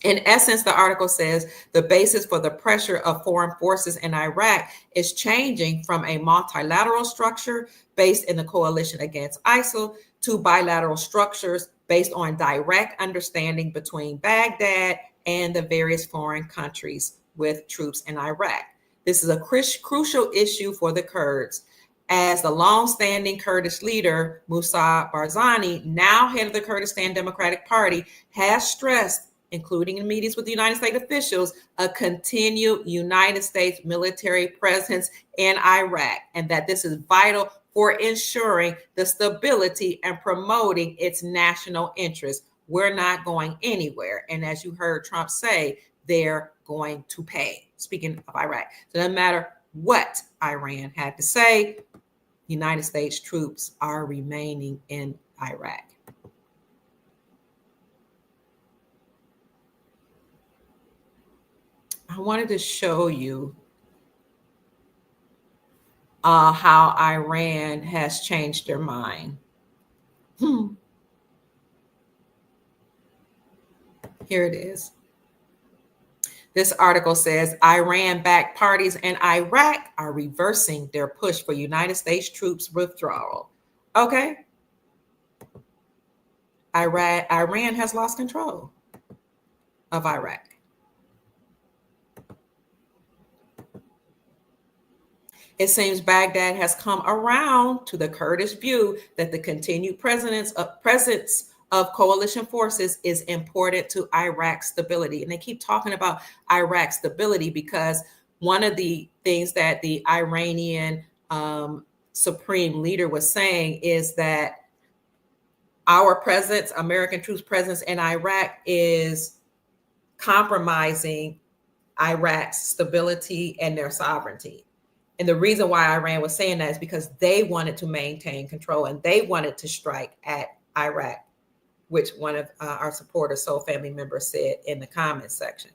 In essence, the article says the basis for the pressure of foreign forces in Iraq is changing from a multilateral structure based in the coalition against ISIL to bilateral structures based on direct understanding between Baghdad and the various foreign countries with troops in Iraq. This is a crucial issue for the Kurds, as the long-standing Kurdish leader, Musa Barzani, now head of the Kurdistan Democratic Party, has stressed, including in meetings with the United States officials, a continued United States military presence in Iraq, and that this is vital for ensuring the stability and promoting its national interests. We're not going anywhere. And as you heard Trump say, they're going to pay. Speaking of Iraq, so no matter what Iran had to say, United States troops are remaining in Iraq. I wanted to show you how Iran has changed their mind. Here it is. This article says Iran-backed parties in Iraq are reversing their push for United States troops withdrawal. Okay. Iran has lost control of Iraq. It seems Baghdad has come around to the Kurdish view that the continued presence of coalition forces is important to Iraq's stability. And they keep talking about Iraq's stability because one of the things that the Iranian supreme leader was saying is that our presence, American troops' presence in Iraq, is compromising Iraq's stability and their sovereignty. And the reason why Iran was saying that is because they wanted to maintain control and they wanted to strike at Iraq, which one of our supporters, Soul family members, said in the comments section.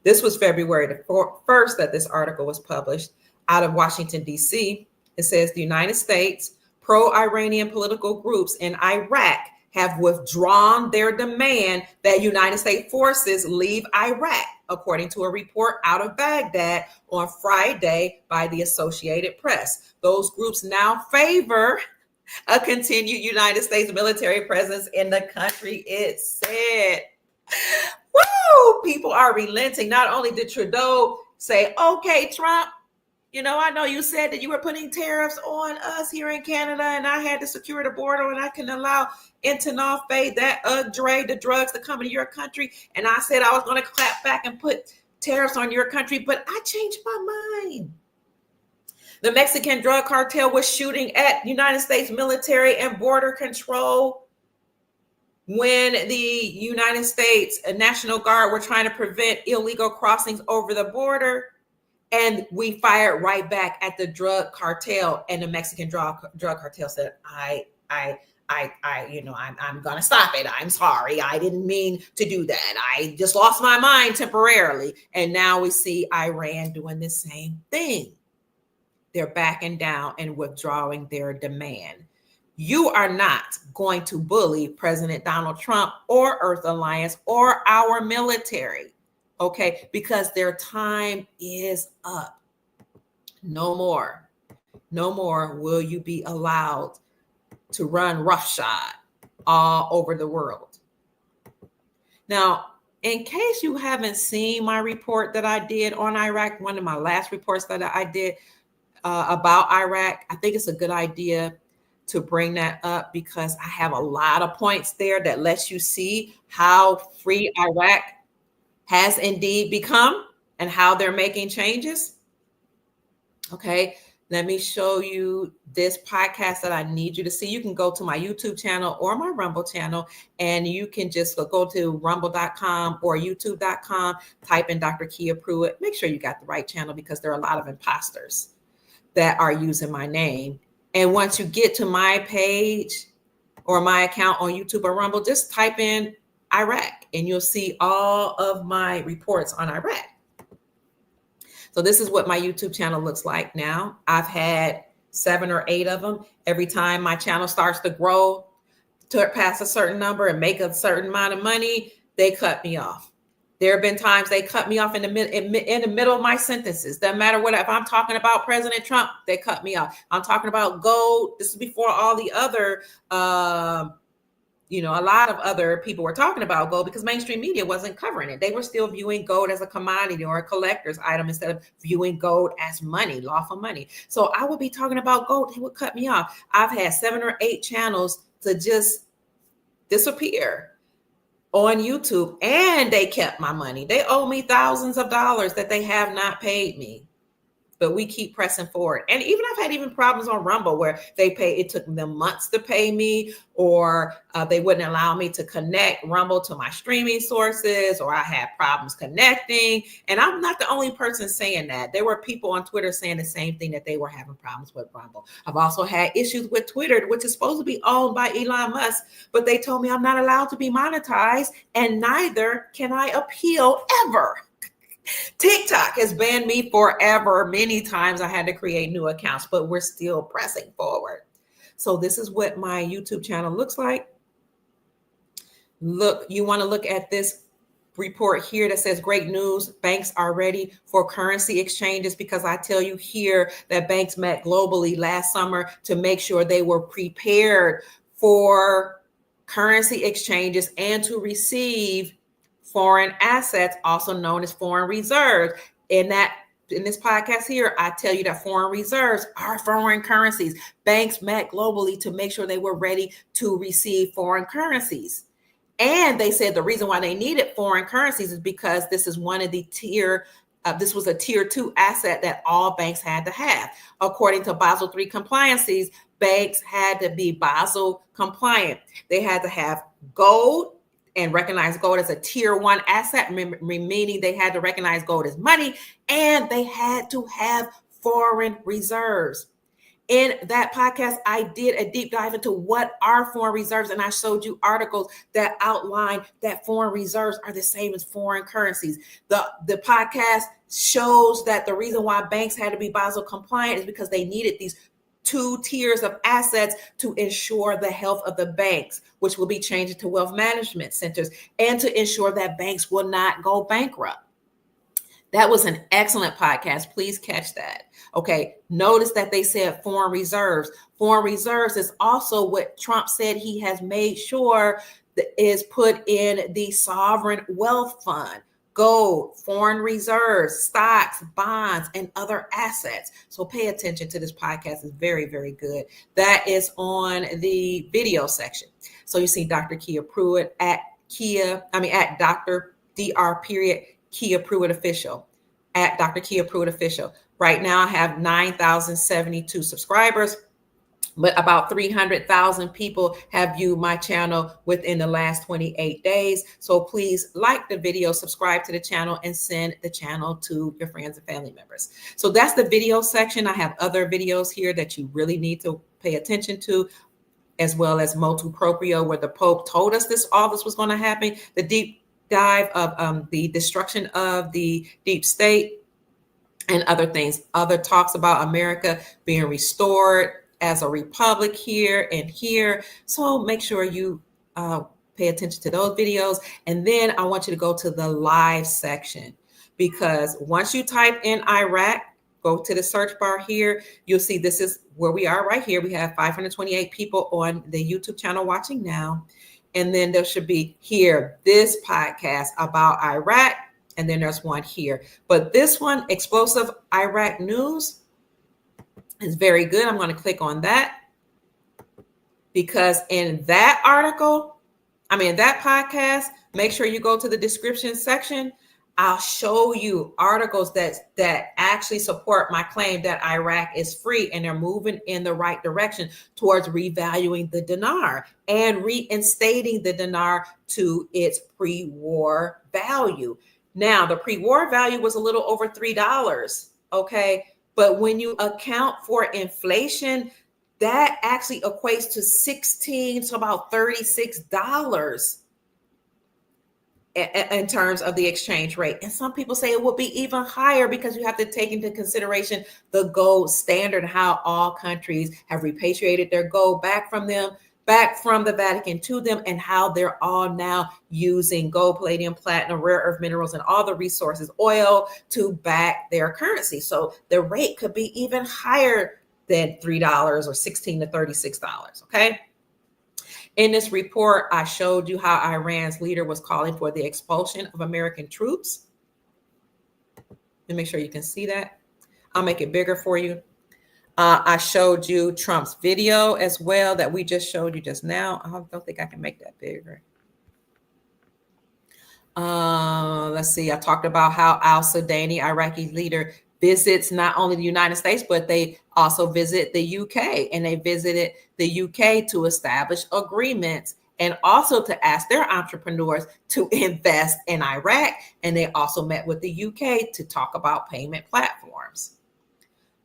This was February the 1st that this article was published out of Washington, D.C. It says the United States pro-Iranian political groups in Iraq have withdrawn their demand that United States forces leave Iraq, according to a report out of Baghdad on Friday by the Associated Press. Those groups now favor a continued United States military presence in the country, it said. Woo! People are relenting. Not only did Trudeau say, okay, Trump, I know you said that you were putting tariffs on us here in Canada and I had to secure the border and I can allow entail, the drugs to come into your country. And I said I was going to clap back and put tariffs on your country, but I changed my mind. The Mexican drug cartel was shooting at United States military and border control when the United States National Guard were trying to prevent illegal crossings over the border. And we fired right back at the drug cartel, and the Mexican drug cartel said, I I'm going to stop it. I'm sorry. I didn't mean to do that. I just lost my mind temporarily. And now we see Iran doing the same thing. They're backing down and withdrawing their demand. You are not going to bully President Donald Trump or Earth Alliance or our military, okay? Because their time is up. No more. No more will you be allowed to run roughshod all over the world. Now, in case you haven't seen my report that I did on Iraq, one of my last reports that I did about Iraq, I think it's a good idea to bring that up because I have a lot of points there that lets you see how free Iraq has indeed become and how they're making changes. Okay, let me show you this podcast that I need you to see. You can go to my YouTube channel or my Rumble channel, and you can just go to rumble.com or youtube.com, type in Dr. Kia Pruitt. Make sure you got the right channel because there are a lot of imposters that are using my name. And once you get to my page or my account on YouTube or Rumble, just type in Iraq and you'll see all of my reports on Iraq. So this is what my YouTube channel looks like now. I've had 7 or 8 of them. Every time my channel starts to grow to pass a certain number and make a certain amount of money, they cut me off. There have been times they cut me off in the middle of my sentences. Doesn't matter what, if I'm talking about President Trump, they cut me off. I'm talking about gold. This is before all the other, a lot of other people were talking about gold because mainstream media wasn't covering it. They were still viewing gold as a commodity or a collector's item instead of viewing gold as money, lawful money. So I would be talking about gold. He would cut me off. I've had 7 or 8 channels to just disappear on YouTube, and they kept my money. They owe me thousands of dollars that they have not paid me. But we keep pressing forward. And even I've had even problems on Rumble where it took them months to pay me, or they wouldn't allow me to connect Rumble to my streaming sources, or I had problems connecting. And I'm not the only person saying that. There were people on Twitter saying the same thing, that they were having problems with Rumble. I've also had issues with Twitter, which is supposed to be owned by Elon Musk, but they told me I'm not allowed to be monetized, and neither can I appeal ever. TikTok has banned me forever. Many times I had to create new accounts, but we're still pressing forward. So this is what my YouTube channel looks like. Look, you want to look at this report here that says great news. Banks are ready for currency exchanges, because I tell you here that banks met globally last summer to make sure they were prepared for currency exchanges and to receive foreign assets, also known as foreign reserves. In this podcast here, I tell you that foreign reserves are foreign currencies. Banks met globally to make sure they were ready to receive foreign currencies. And they said the reason why they needed foreign currencies is because this is one of the this was a tier 2 asset that all banks had to have. According to Basel III compliances, banks had to be Basel compliant. They had to have gold and recognize gold as a tier 1 asset, meaning they had to recognize gold as money, and they had to have foreign reserves. In that podcast, I did a deep dive into what are foreign reserves, and I showed you articles that outline that foreign reserves are the same as foreign currencies. The podcast shows that the reason why banks had to be Basel compliant is because they needed these 2 tiers of assets to ensure the health of the banks, which will be changed to wealth management centers, and to ensure that banks will not go bankrupt. That was an excellent podcast. Please catch that. Okay. Notice that they said foreign reserves. Foreign reserves is also what Trump said he has made sure that is put in the sovereign wealth fund. Gold, foreign reserves, stocks, bonds, and other assets. So pay attention to this podcast. It's very, very good. That is on the video section. So you see Dr. Kia Pruitt at Dr. Kia Pruitt Official, at Dr. Kia Pruitt Official. Right now I have 9,072 subscribers, but about 300,000 people have viewed my channel within the last 28 days. So please like the video, subscribe to the channel, and send the channel to your friends and family members. So that's the video section. I have other videos here that you really need to pay attention to. as well as motu proprio, where the Pope told us all this was going to happen. The deep dive of the destruction of the deep state and other things. Other talks about America being restored as a republic here and here. So make sure you pay attention to those videos. And then I want you to go to the live section, because once you type in Iraq, go to the search bar here, you'll see this is where we are right here. We have 528 people on the YouTube channel watching now. And then there should be here, this podcast about Iraq. And then there's one here. But this one, Explosive Iraq News, is very good. I'm going to click on that, because in that that podcast, make sure you go to the description section. I'll show you articles that actually support my claim that Iraq is free and they're moving in the right direction towards revaluing the dinar and reinstating the dinar to its pre-war value. Now, the pre-war value was a little over $3, okay? But when you account for inflation, that actually equates to $16 to about $36 in terms of the exchange rate. And some people say it will be even higher, because you have to take into consideration the gold standard, how all countries have repatriated their gold back from the Vatican to them, and how they're all now using gold, palladium, platinum, rare earth minerals, and all the resources, oil, to back their currency. So the rate could be even higher than $3 or $16 to $36, okay? In this report, I showed you how Iran's leader was calling for the expulsion of American troops. Let me make sure you can see that. I'll make it bigger for you. I showed you Trump's video as well that we just showed you just now. I don't think I can make that bigger. Let's see. I talked about how al-Sudani, Iraqi leader, visits not only the United States, but they also visit the UK, and they visited the UK to establish agreements and also to ask their entrepreneurs to invest in Iraq. And they also met with the UK to talk about payment platforms.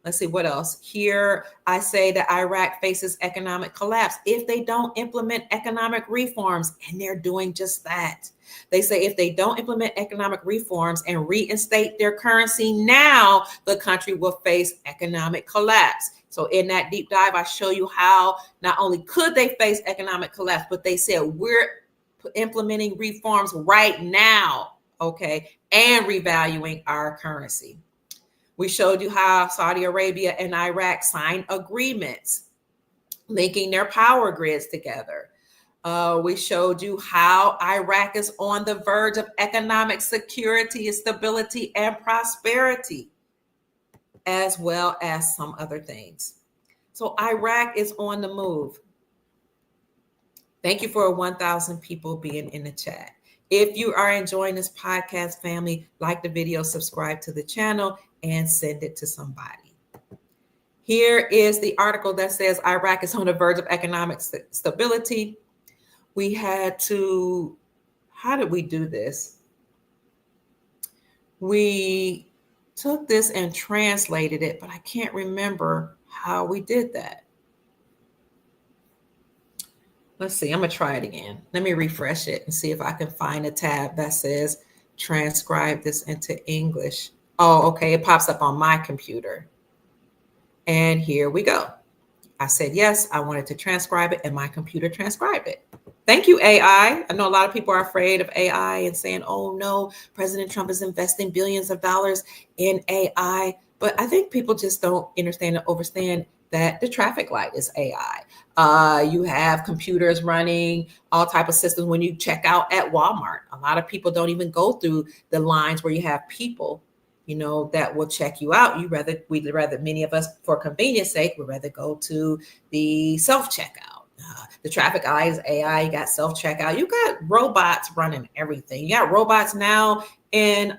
Let's see what else. Here, I say that Iraq faces economic collapse if they don't implement economic reforms, and they're doing just that. They say if they don't implement economic reforms and reinstate their currency now, the country will face economic collapse. So in that deep dive, I show you how not only could they face economic collapse, but they said we're implementing reforms right now, okay, and revaluing our currency. We showed you how Saudi Arabia and Iraq signed agreements linking their power grids together. We showed you how Iraq is on the verge of economic security, stability, and prosperity, as well as some other things. So Iraq is on the move. Thank you for 1,000 people being in the chat. If you are enjoying this podcast, family, like the video, subscribe to the channel, and send it to somebody. Here is the article that says Iraq is on the verge of economic stability. We had to, how did we do this? We took this and translated it, but I can't remember how we did that. Let's see, I'm gonna try it again. Let me refresh it and see if I can find a tab that says transcribe this into English. Oh, okay, it pops up on my computer. And here we go. I said, yes, I wanted to transcribe it, and my computer transcribed it. Thank you, AI. I know a lot of people are afraid of AI and saying, oh no, President Trump is investing billions of dollars in AI. But I think people just don't understand and understand that the traffic light is AI. You have computers running all type of systems when you check out at Walmart. A lot of people don't even go through the lines where you have people, you know, that will check you out. We'd rather, many of us, for convenience sake, would rather go to the self-checkout. The traffic light is AI. You got self-checkout. You got robots running everything. You got robots now in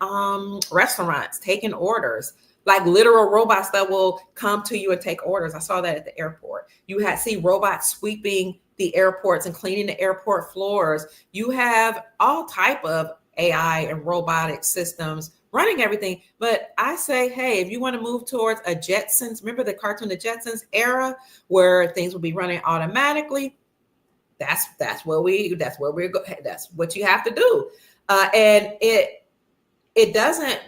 restaurants taking orders, like literal robots that will come to you and take orders. I saw that at the airport. You see robots sweeping the airports and cleaning the airport floors. You have all type of AI and robotic systems running everything. But I say, hey, if you want to move towards a Jetsons, remember the cartoon, the Jetsons era, where things will be running automatically, that's what you have to do. And it doesn't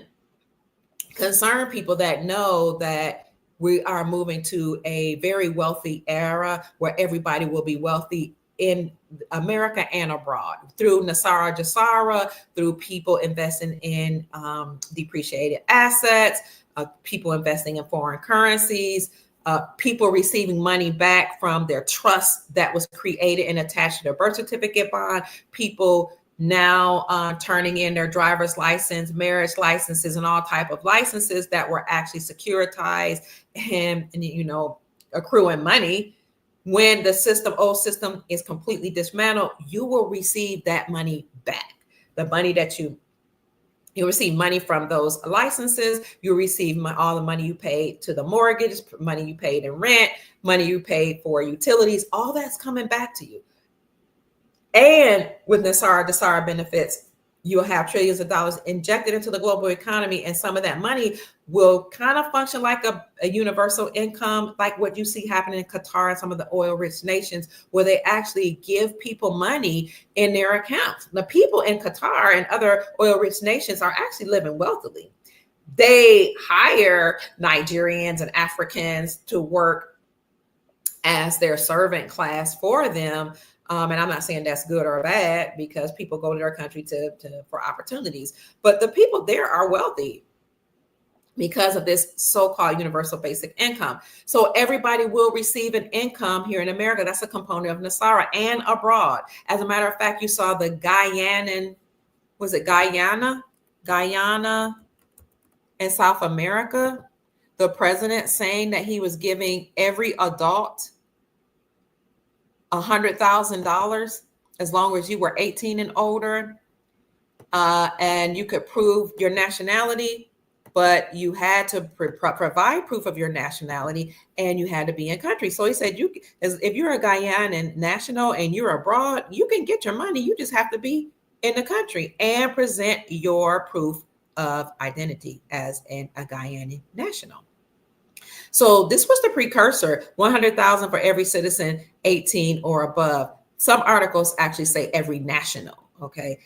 concern people that know that we are moving to a very wealthy era where everybody will be wealthy in America and abroad through Nasara Jasara, through people investing in depreciated assets, people investing in foreign currencies, people receiving money back from their trust that was created and attached to their birth certificate bond, people now turning in their driver's license, marriage licenses, and all type of licenses that were actually securitized and accruing money. When the old system is completely dismantled, you will receive that money back. The money that you receive money from those licenses, you receive all the money you paid to the mortgage, money you paid in rent, money you paid for utilities, all that's coming back to you. And with Nasara Dasara benefits, you'll have trillions of dollars injected into the global economy, and some of that money will kind of function like a universal income, like what you see happening in Qatar and some of the oil-rich nations, where they actually give people money in their accounts. The people in Qatar and other oil-rich nations are actually living wealthily. They hire Nigerians and Africans to work as their servant class for them. And I'm not saying that's good or bad, because people go to their country for opportunities. But the people there are wealthy because of this so-called universal basic income. So everybody will receive an income here in America. That's a component of Nasara and abroad. As a matter of fact, you saw the Guyana in South America, the president saying that he was giving every adult $100,000 as long as you were 18 and older, and you could prove your nationality, but you had to provide proof of your nationality, and you had to be in country. So he said, if you're a Guyanan national and you're abroad, you can get your money. You just have to be in the country and present your proof of identity as a Guyanan national. So this was the precursor, 100,000 for every citizen 18 or above. Some articles actually say every national, okay?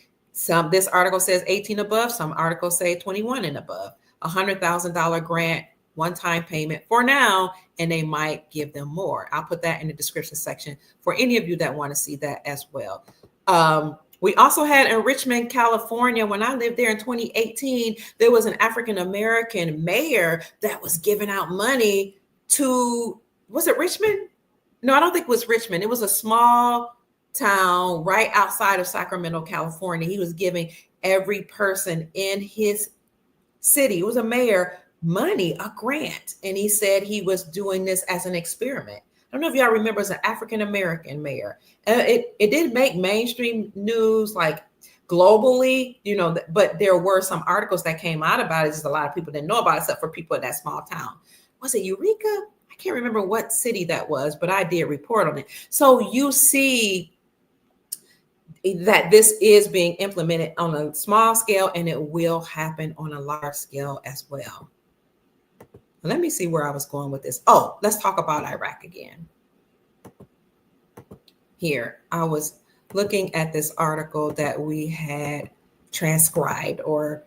This article says 18 above, some articles say 21 and above. $100,000 grant, one-time payment for now, and they might give them more. I'll put that in the description section for any of you that want to see that as well. We also had in Richmond, California, when I lived there in 2018, there was an African-American mayor that was giving out money to, was it Richmond? No, I don't think it was Richmond. It was a small town right outside of Sacramento, California. He was giving every person in his city, it was a mayor, money, a grant. And he said he was doing this as an experiment. I don't know if y'all remember, as an African-American mayor. It did make mainstream news, like globally, but there were some articles that came out about it. Just a lot of people didn't know about it, except for people in that small town. Was it Eureka? I can't remember what city that was, but I did report on it. So you see that this is being implemented on a small scale, and it will happen on a large scale as well. Let me see where I was going with this. Oh, let's talk about Iraq again. Here, I was looking at this article that we had transcribed, or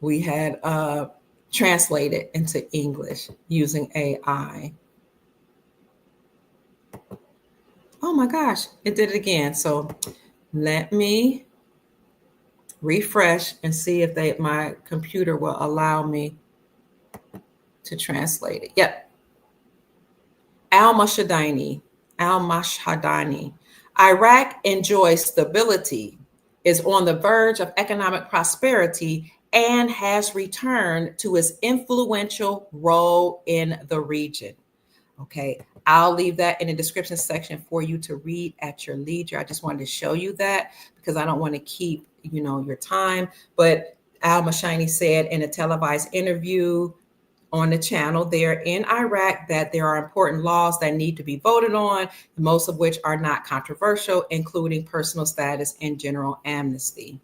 we had translated into English using AI. Oh my gosh, it did it again. So let me refresh and see if my computer will allow me to translate it. Yep. Al-Mashhadani. Iraq enjoys stability, is on the verge of economic prosperity, and has returned to its influential role in the region. Okay, I'll leave that in the description section for you to read at your leisure. I just wanted to show you that because I don't want to keep, your time. But Al-Mashhadani said in a televised interview on the channel there in Iraq that there are important laws that need to be voted on, most of which are not controversial, including personal status and general amnesty.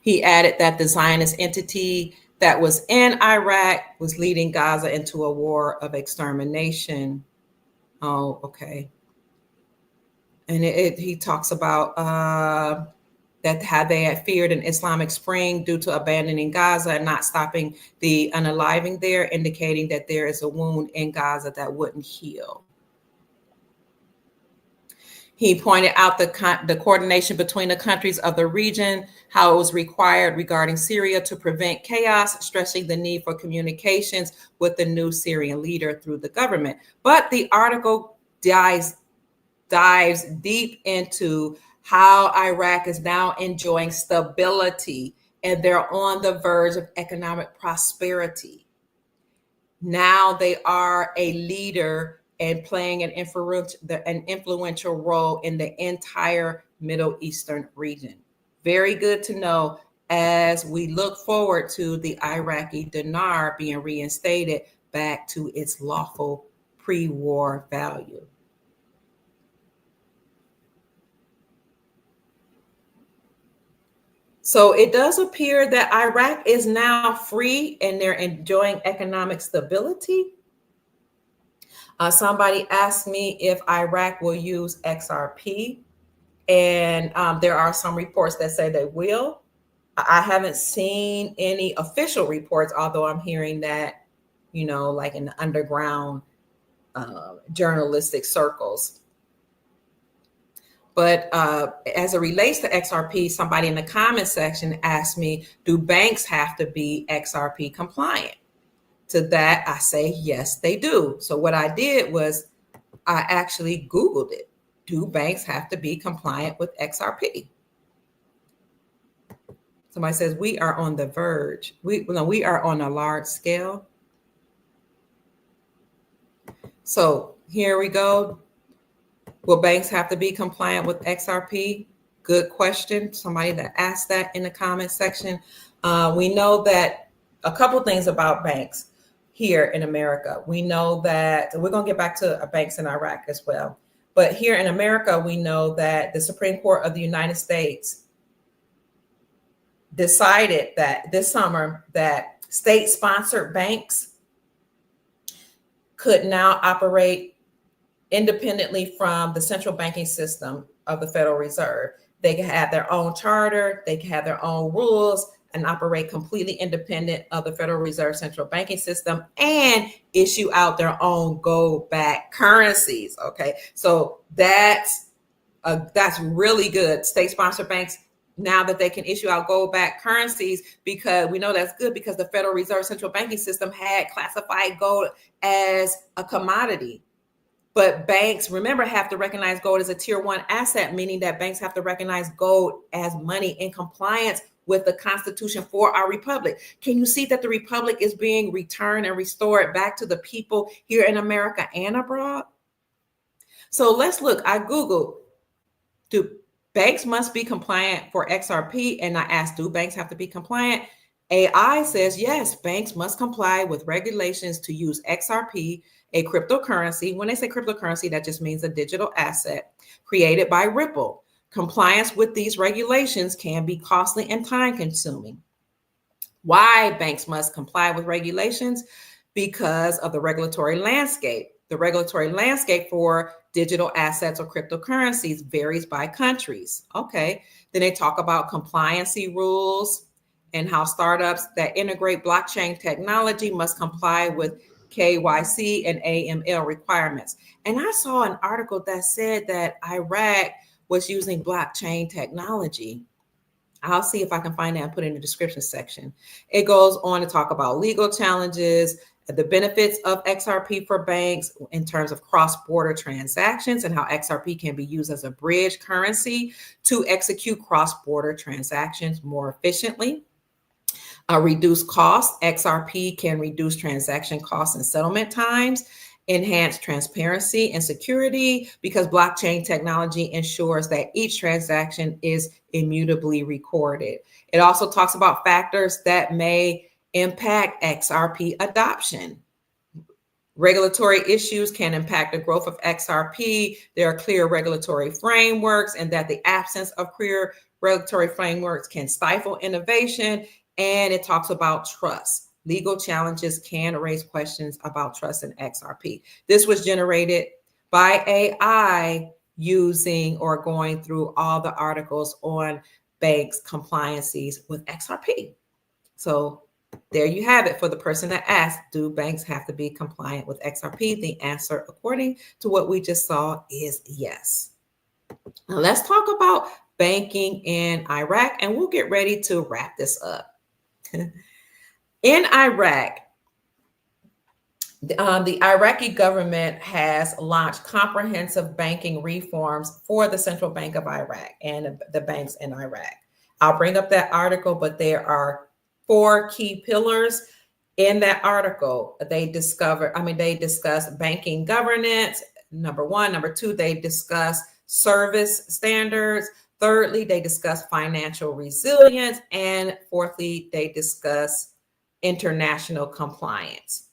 He added that the Zionist entity that was in Iraq was leading Gaza into a war of extermination. Oh, okay. And he talks about that how they had feared an Islamic Spring due to abandoning Gaza and not stopping the unaliving there, indicating that there is a wound in Gaza that wouldn't heal. He pointed out the coordination between the countries of the region, how it was required regarding Syria to prevent chaos, stressing the need for communications with the new Syrian leader through the government. But the article dives deep into how Iraq is now enjoying stability and they're on the verge of economic prosperity. Now they are a leader and playing an influential role in the entire Middle Eastern region. Very good to know as we look forward to the Iraqi dinar being reinstated back to its lawful pre-war value. So it does appear that Iraq is now free and they're enjoying economic stability. Somebody asked me if Iraq will use XRP, and there are some reports that say they will. I haven't seen any official reports, although I'm hearing that, like in the underground journalistic circles. But as it relates to XRP, somebody in the comment section asked me, do banks have to be XRP compliant? To that, I say, yes, they do. So what I did was I actually Googled it. Do banks have to be compliant with XRP? Somebody says, we are on the verge. We are on a large scale. So here we go. Will banks have to be compliant with XRP? Good question. Somebody that asked that in the comment section. We know that a couple things about banks here in America. We know that we're going to get back to banks in Iraq as well. But here in America, we know that the Supreme Court of the United States decided that this summer that state-sponsored banks could now operate independently from the central banking system of the Federal Reserve. They can have their own charter, they can have their own rules, and operate completely independent of the Federal Reserve central banking system and issue out their own gold-backed currencies. Okay, so that's really good. State-sponsored banks, now that they can issue out gold-backed currencies, because we know that's good because the Federal Reserve central banking system had classified gold as a commodity. But banks, remember, have to recognize gold as a tier 1 asset, meaning that banks have to recognize gold as money in compliance with the Constitution for our republic. Can you see that the republic is being returned and restored back to the people here in America and abroad? So let's look. I Googled, do banks must be compliant for XRP? And I asked, do banks have to be compliant? AI says, yes, banks must comply with regulations to use XRP, a cryptocurrency. When they say cryptocurrency, that just means a digital asset created by Ripple. Compliance with these regulations can be costly and time-consuming. Why banks must comply with regulations? Because of the regulatory landscape. The regulatory landscape for digital assets or cryptocurrencies varies by countries. Okay, then they talk about compliancy rules and how startups that integrate blockchain technology must comply with KYC and AML requirements. And I saw an article that said that Iraq was using blockchain technology. I'll see if I can find that and put it in the description section. It goes on to talk about legal challenges, the benefits of XRP for banks in terms of cross-border transactions and how XRP can be used as a bridge currency to execute cross-border transactions more efficiently. Reduce costs. XRP can reduce transaction costs and settlement times, enhance transparency and security because blockchain technology ensures that each transaction is immutably recorded. It also talks about factors that may impact XRP adoption. Regulatory issues can impact the growth of XRP. There are clear regulatory frameworks, and that the absence of clear regulatory frameworks can stifle innovation. And it talks about trust. Legal challenges can raise questions about trust in XRP. This was generated by AI using or going through all the articles on banks' compliances with XRP. So there you have it for the person that asked, do banks have to be compliant with XRP? The answer, according to what we just saw, is yes. Now let's talk about banking in Iraq, and we'll get ready to wrap this up. In Iraq, the Iraqi government has launched comprehensive banking reforms for the Central Bank of Iraq and the banks in Iraq. I'll bring up that article, but there are 4 key pillars in that article. They discuss banking governance, number 1. Number 2, they discuss service standards. Thirdly, they discuss financial resilience. And fourthly, they discuss international compliance.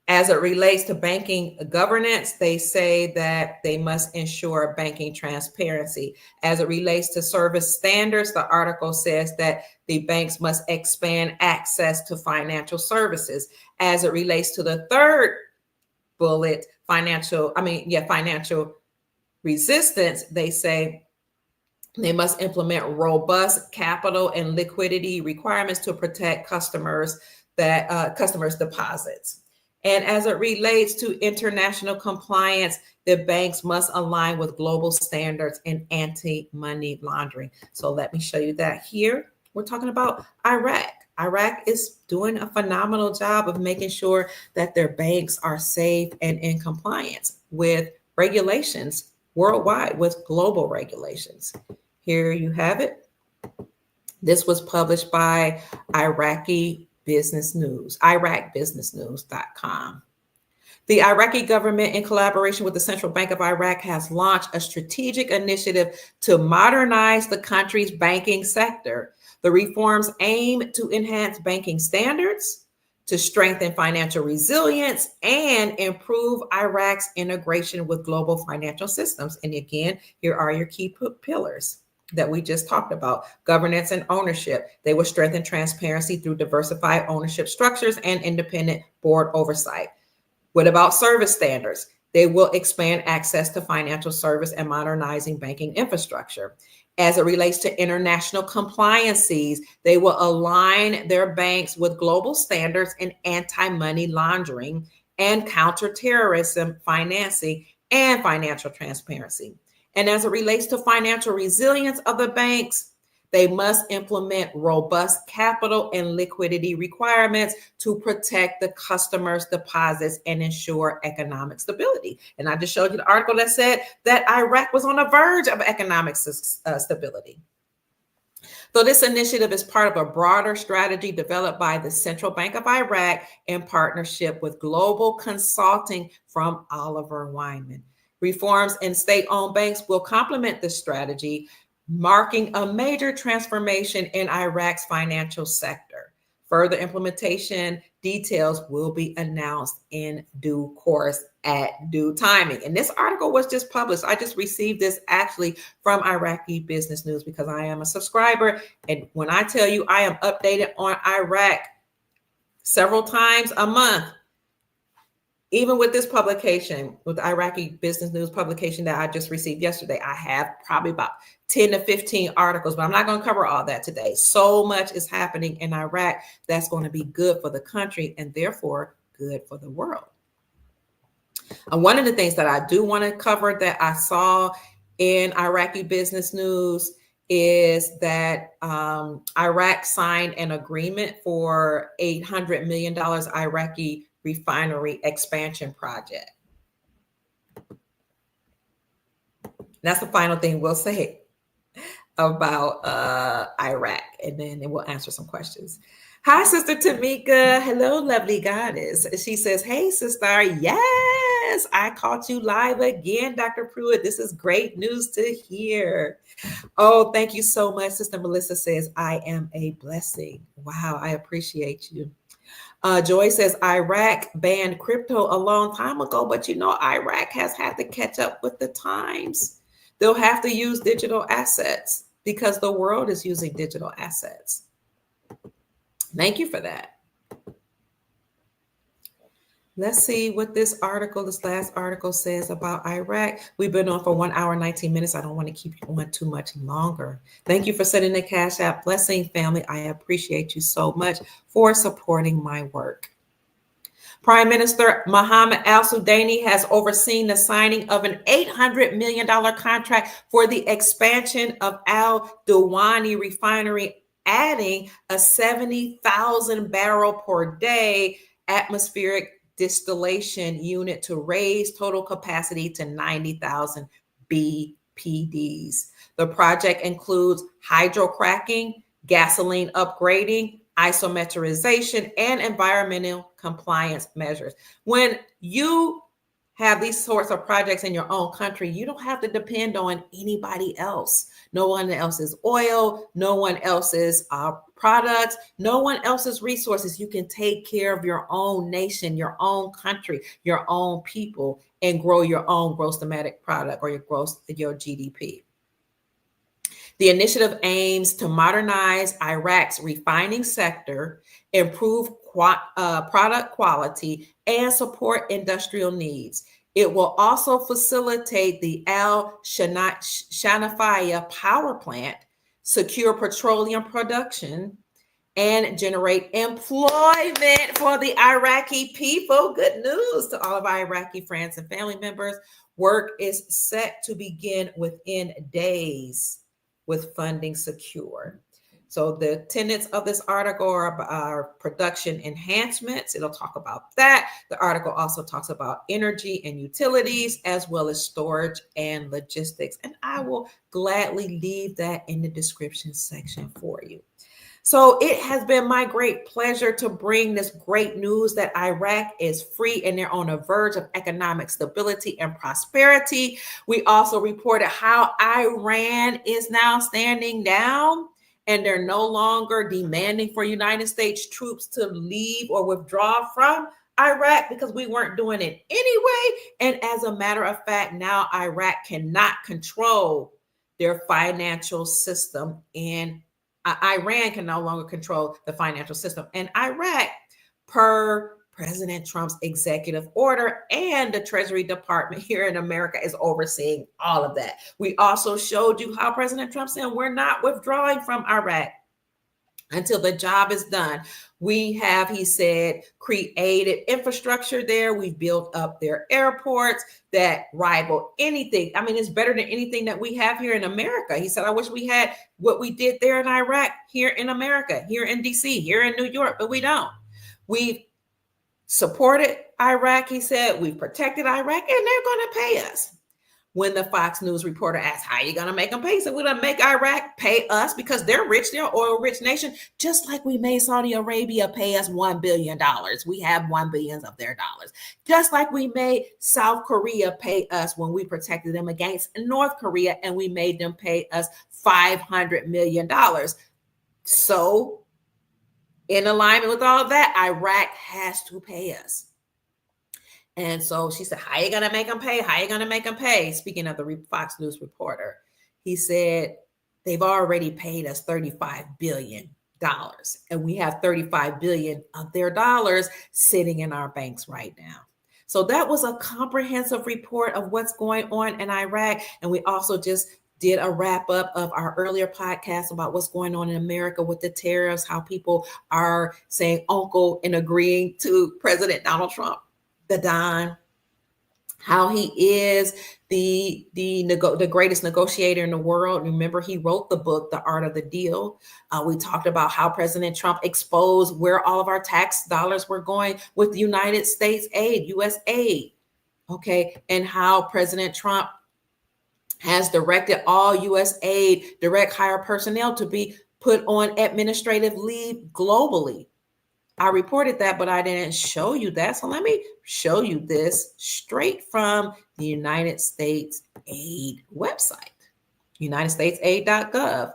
As it relates to banking governance, they say that they must ensure banking transparency. As it relates to service standards, the article says that the banks must expand access to financial services. As it relates to the third bullet, financial resistance, they say they must implement robust capital and liquidity requirements to protect customers' deposits. And as it relates to international compliance, the banks must align with global standards in anti-money laundering. So let me show you that here. We're talking about Iraq. Iraq is doing a phenomenal job of making sure that their banks are safe and in compliance with regulations worldwide, with global regulations. Here you have it. This was published by Iraqi Business News, IraqBusinessNews.com. The Iraqi government, in collaboration with the Central Bank of Iraq, has launched a strategic initiative to modernize the country's banking sector. The reforms aim to enhance banking standards, to strengthen financial resilience, and improve Iraq's integration with global financial systems. And again, here are your key pillars that we just talked about: governance and ownership. They will strengthen transparency through diversified ownership structures and independent board oversight. What about service standards? They will expand access to financial service and modernizing banking infrastructure. As it relates to international compliances, they will align their banks with global standards in anti-money laundering and counter-terrorism financing and financial transparency. And as it relates to financial resilience of the banks, they must implement robust capital and liquidity requirements to protect the customers' deposits and ensure economic stability. And I just showed you the article that said that Iraq was on the verge of economic stability. So this initiative is part of a broader strategy developed by the Central Bank of Iraq in partnership with global consulting from Oliver Wyman. Reforms in state-owned banks will complement this strategy, marking a major transformation in Iraq's financial sector. Further implementation details will be announced in due course at due timing. And this article was just published. I just received this actually from Iraqi Business News because I am a subscriber. And when I tell you I am updated on Iraq several times a month, even with this publication, with the Iraqi Business News publication that I just received yesterday, I have probably about 10 to 15 articles, but I'm not going to cover all that today. So much is happening in Iraq that's going to be good for the country and therefore good for the world. And one of the things that I do want to cover that I saw in Iraqi Business News is that Iraq signed an agreement for $800 million Iraqi refinery expansion project. That's the final thing we'll say about Iraq, and then we'll answer some questions. Hi, Sister Tamika. Hello, lovely goddess. She says, hey, sister. Yes, I caught you live again, Dr. Pruitt. This is great news to hear. Oh, thank you so much. Sister Melissa says, I am a blessing. Wow, I appreciate you. Joy says, Iraq banned crypto a long time ago, but Iraq has had to catch up with the times. They'll have to use digital assets because the world is using digital assets. Thank you for that. Let's see what this last article says about Iraq. We've been on for 1 hour, 19 minutes. I don't want to keep you on too much longer. Thank you for sending the Cash App blessing, family. I appreciate you so much for supporting my work. Prime Minister Mohammed al-Sudani has overseen the signing of an $800 million contract for the expansion of al-Dawani refinery, adding a 70,000 barrel per day atmospheric distillation unit to raise total capacity to 90,000 BPDs. The project includes hydrocracking, gasoline upgrading, isomerization, and environmental compliance measures. When you have these sorts of projects in your own country, you don't have to depend on anybody else. No one else's oil, no one else's products, no one else's resources. You can take care of your own nation, your own country, your own people, and grow your own gross domestic product or your GDP. The initiative aims to modernize Iraq's refining sector, improve product quality, and support industrial needs. It will also facilitate the Al Shanafaya power plant, secure petroleum production, and generate employment for the Iraqi people. Good news to all of our Iraqi friends and family members. Work is set to begin within days with funding secure. So the tenets of this article are production enhancements. It'll talk about that. The article also talks about energy and utilities, as well as storage and logistics. And I will gladly leave that in the description section for you. So it has been my great pleasure to bring this great news that Iraq is free and they're on the verge of economic stability and prosperity. We also reported how Iran is now standing down and they're no longer demanding for United States troops to leave or withdraw from Iraq because we weren't doing it anyway. And as a matter of fact, now Iraq cannot control their financial system, and Iran can no longer control the financial system. And Iraq, per President Trump's executive order, and the Treasury Department here in America is overseeing all of that. We also showed you how President Trump said we're not withdrawing from Iraq until the job is done. We have, he said, created infrastructure there. We've built up their airports that rival anything. I mean, it's better than anything that we have here in America. He said, I wish we had what we did there in Iraq, here in America, here in DC, here in New York, but we don't. We've supported Iraq, he said. We've protected Iraq, and they're going to pay us. When the Fox News reporter asked, how are you going to make them pay? He said, we're going to make Iraq pay us because they're rich. They're an oil-rich nation, just like we made Saudi Arabia pay us $1 billion. We have $1 billion of their dollars. Just like we made South Korea pay us when we protected them against North Korea, and we made them pay us $500 million. So in alignment with all of that, Iraq has to pay us. And so she said, how are you going to make them pay? How are you going to make them pay? Speaking of the Fox News reporter, he said, they've already paid us $35 billion. And we have $35 billion of their dollars sitting in our banks right now. So that was a comprehensive report of what's going on in Iraq. And we also just did a wrap up of our earlier podcast about what's going on in America with the tariffs, how people are saying uncle and agreeing to President Donald Trump, the Don, how he is the greatest negotiator in the world. Remember, he wrote the book, The Art of the Deal. We talked about how President Trump exposed where all of our tax dollars were going with the United States aid, U.S. aid, okay, and how President Trump has directed all U.S. aid direct hire personnel to be put on administrative leave globally. I reported that, but I didn't show you that. So let me show you this straight from the United States Aid website, unitedstatesaid.gov.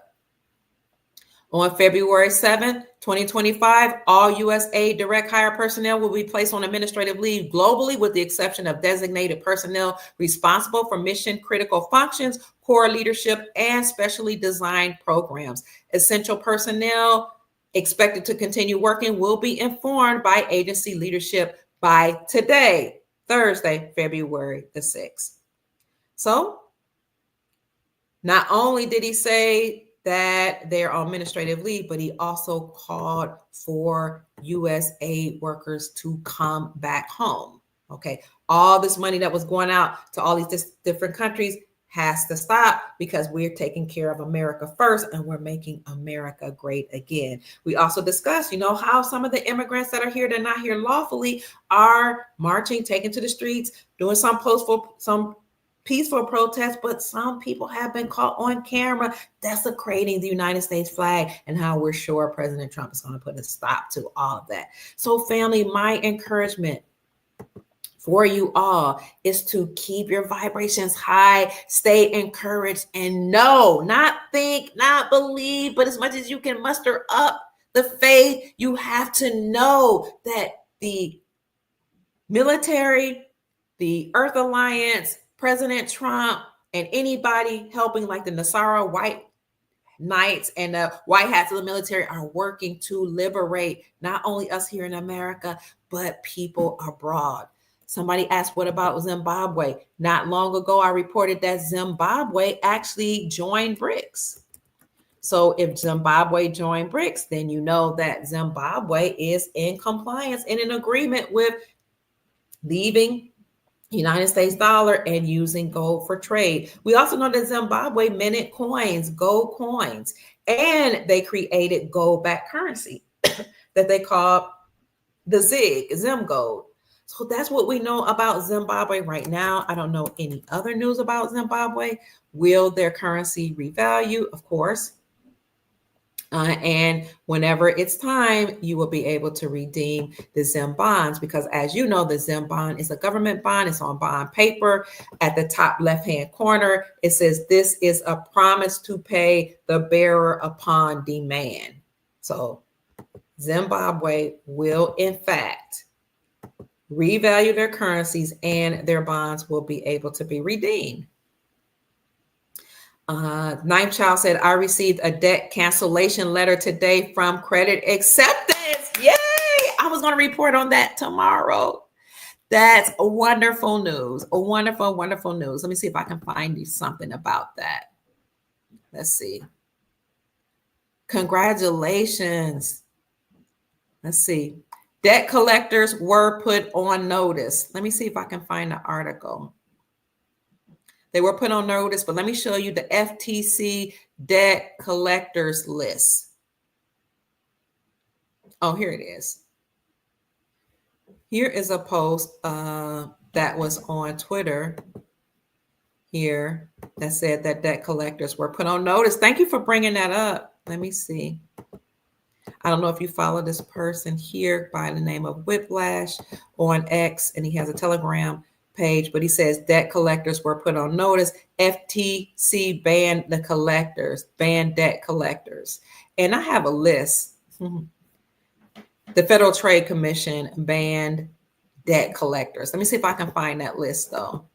On February 7th, 2025, all U.S. aid direct hire personnel will be placed on administrative leave globally, with the exception of designated personnel responsible for mission critical functions, core leadership, and specially designed programs. Essential personnel expected to continue working will be informed by agency leadership by today, Thursday, February the 6th. So not only did he say that they're on administrative leave, but he also called for U.S. aid workers to come back home. Okay, all this money that was going out to all these different countries has to stop because we're taking care of America first and we're making America great again. We also discussed, how some of the immigrants that are here, they're not here lawfully, are marching, taking to the streets, doing some peaceful protests, but some people have been caught on camera desecrating the United States flag, and how we're sure President Trump is going to put a stop to all of that. So family, my encouragement for you all is to keep your vibrations high, stay encouraged, and know, not think, not believe, but as much as you can muster up the faith, you have to know that the military, the Earth Alliance, President Trump, and anybody helping like the Nasara White Knights and the White Hats of the military are working to liberate not only us here in America, but people abroad. Somebody asked, what about Zimbabwe? Not long ago, I reported that Zimbabwe actually joined BRICS. So if Zimbabwe joined BRICS, then you know that Zimbabwe is in compliance and in agreement with leaving United States dollar and using gold for trade. We also know that Zimbabwe minted coins, gold coins, and they created gold-backed currency that they call the Zim gold. So that's what we know about Zimbabwe right now. I don't know any other news about Zimbabwe. Will their currency revalue? Of course. And whenever it's time, you will be able to redeem the Zim bonds, because as you know, the Zim bond is a government bond. It's on bond paper. At the top left-hand corner, it says this is a promise to pay the bearer upon demand. So Zimbabwe will, in fact, revalue their currencies and their bonds will be able to be redeemed. Ninth Child said, I received a debt cancellation letter today from Credit Acceptance. Yay! I was going to report on that tomorrow. That's a wonderful news. A wonderful, wonderful news. Let me see if I can find you something about that. Let's see. Congratulations. Let's see. Debt collectors were put on notice. Let me see if I can find the article. They were put on notice, but let me show you the FTC debt collectors list. Oh, here it is. Here is a post that was on Twitter here that said that debt collectors were put on notice. Thank you for bringing that up. Let me see. I don't know if you follow this person here by the name of Whiplash on X, and he has a Telegram page, but he says debt collectors were put on notice. FTC banned the collectors, banned debt collectors. And I have a list. The Federal Trade Commission banned debt collectors. Let me see if I can find that list though.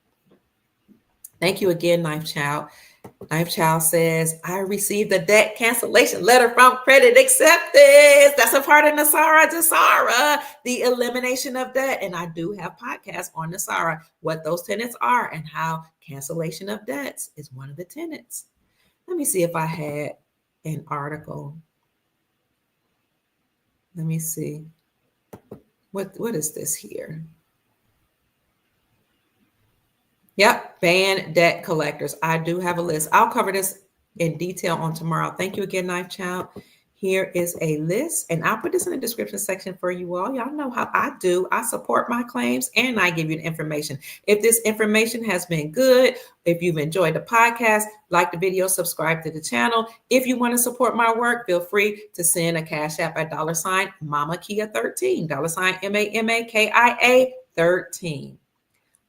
Thank you again, Knife Child. Knife Child says, I received a debt cancellation letter from Credit Acceptance. That's a part of Nasara, the elimination of debt. And I do have podcasts on Nasara, what those tenets are and how cancellation of debts is one of the tenets. Let me see if I had an article. Let me see. What is this here? Yep, ban debt collectors. I do have a list. I'll cover this in detail on tomorrow. Thank you again, Knife Child. Here is a list, and I'll put this in the description section for you all. Y'all know how I do. I support my claims, and I give you the information. If this information has been good, if you've enjoyed the podcast, like the video, subscribe to the channel. If you want to support my work, feel free to send a cash app at $MamaKia13, $MAMAKIA 13.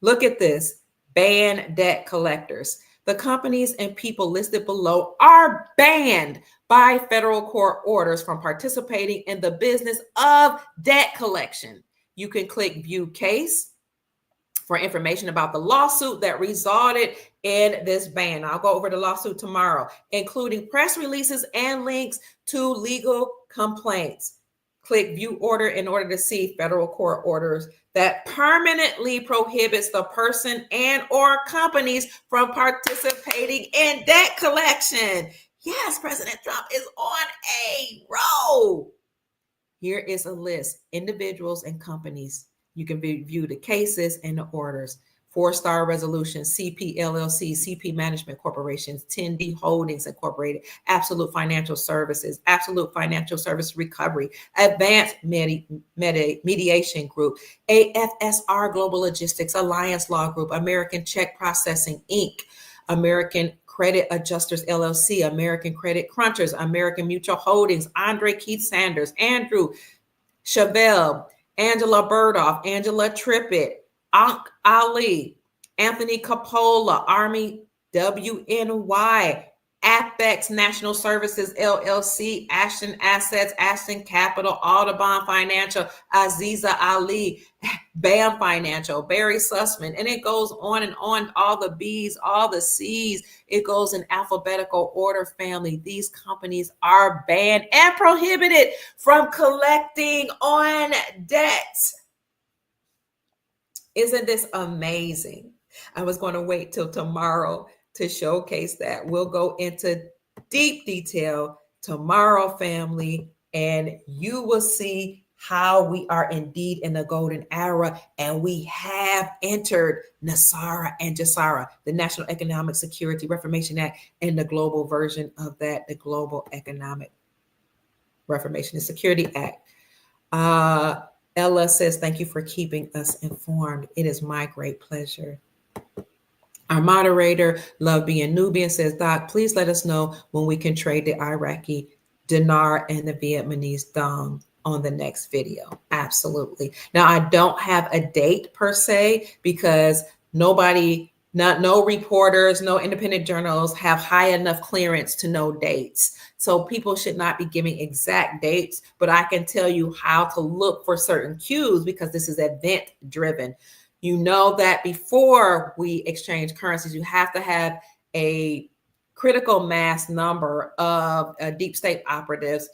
Look at this. Ban debt collectors. The companies and people listed below are banned by federal court orders from participating in the business of debt collection. You can click view case for information about the lawsuit that resulted in this ban. I'll go over the lawsuit tomorrow, including press releases and links to legal complaints. Click view order in order to see federal court orders that permanently prohibits the person and or companies from participating in debt collection. Yes, President Trump is on a roll. Here is a list: individuals and companies. You can view the cases and the orders. 4-Star Resolution, CP LLC, CP Management Corporations, 10D Holdings Incorporated, Absolute Financial Services, Absolute Financial Service Recovery, Advanced Mediation Group, AFSR Global Logistics, Alliance Law Group, American Check Processing, Inc., American Credit Adjusters LLC, American Credit Crunchers, American Mutual Holdings, Andre Keith Sanders, Andrew Chevelle, Angela Burdoff, Angela Trippett, Ankh Ali, Anthony Capola, Army WNY, Apex National Services LLC, Ashton Assets, Ashton Capital, Audubon Financial, Aziza Ali, BAM Financial, Barry Sussman, and it goes on, all the B's, all the C's. It goes in alphabetical order, family. These companies are banned and prohibited from collecting on debts. Isn't this amazing? I was going to wait till tomorrow to showcase that. We'll go into deep detail tomorrow, family, and you will see how we are indeed in the golden era, and we have entered NASARA and JASARA, the National Economic Security Reformation Act, and the global version of that, the Global Economic Reformation and Security Act. Ella says, thank you for keeping us informed. It is my great pleasure. Our moderator, Love Being Nubian, says, Doc, please let us know when we can trade the Iraqi dinar and the Vietnamese dong on the next video. Absolutely. Now, I don't have a date per se because no reporters, no independent journals have high enough clearance to know dates. So people should not be giving exact dates, but I can tell you how to look for certain cues because this is event driven. You know that before we exchange currencies, you have to have a critical mass number of deep state operatives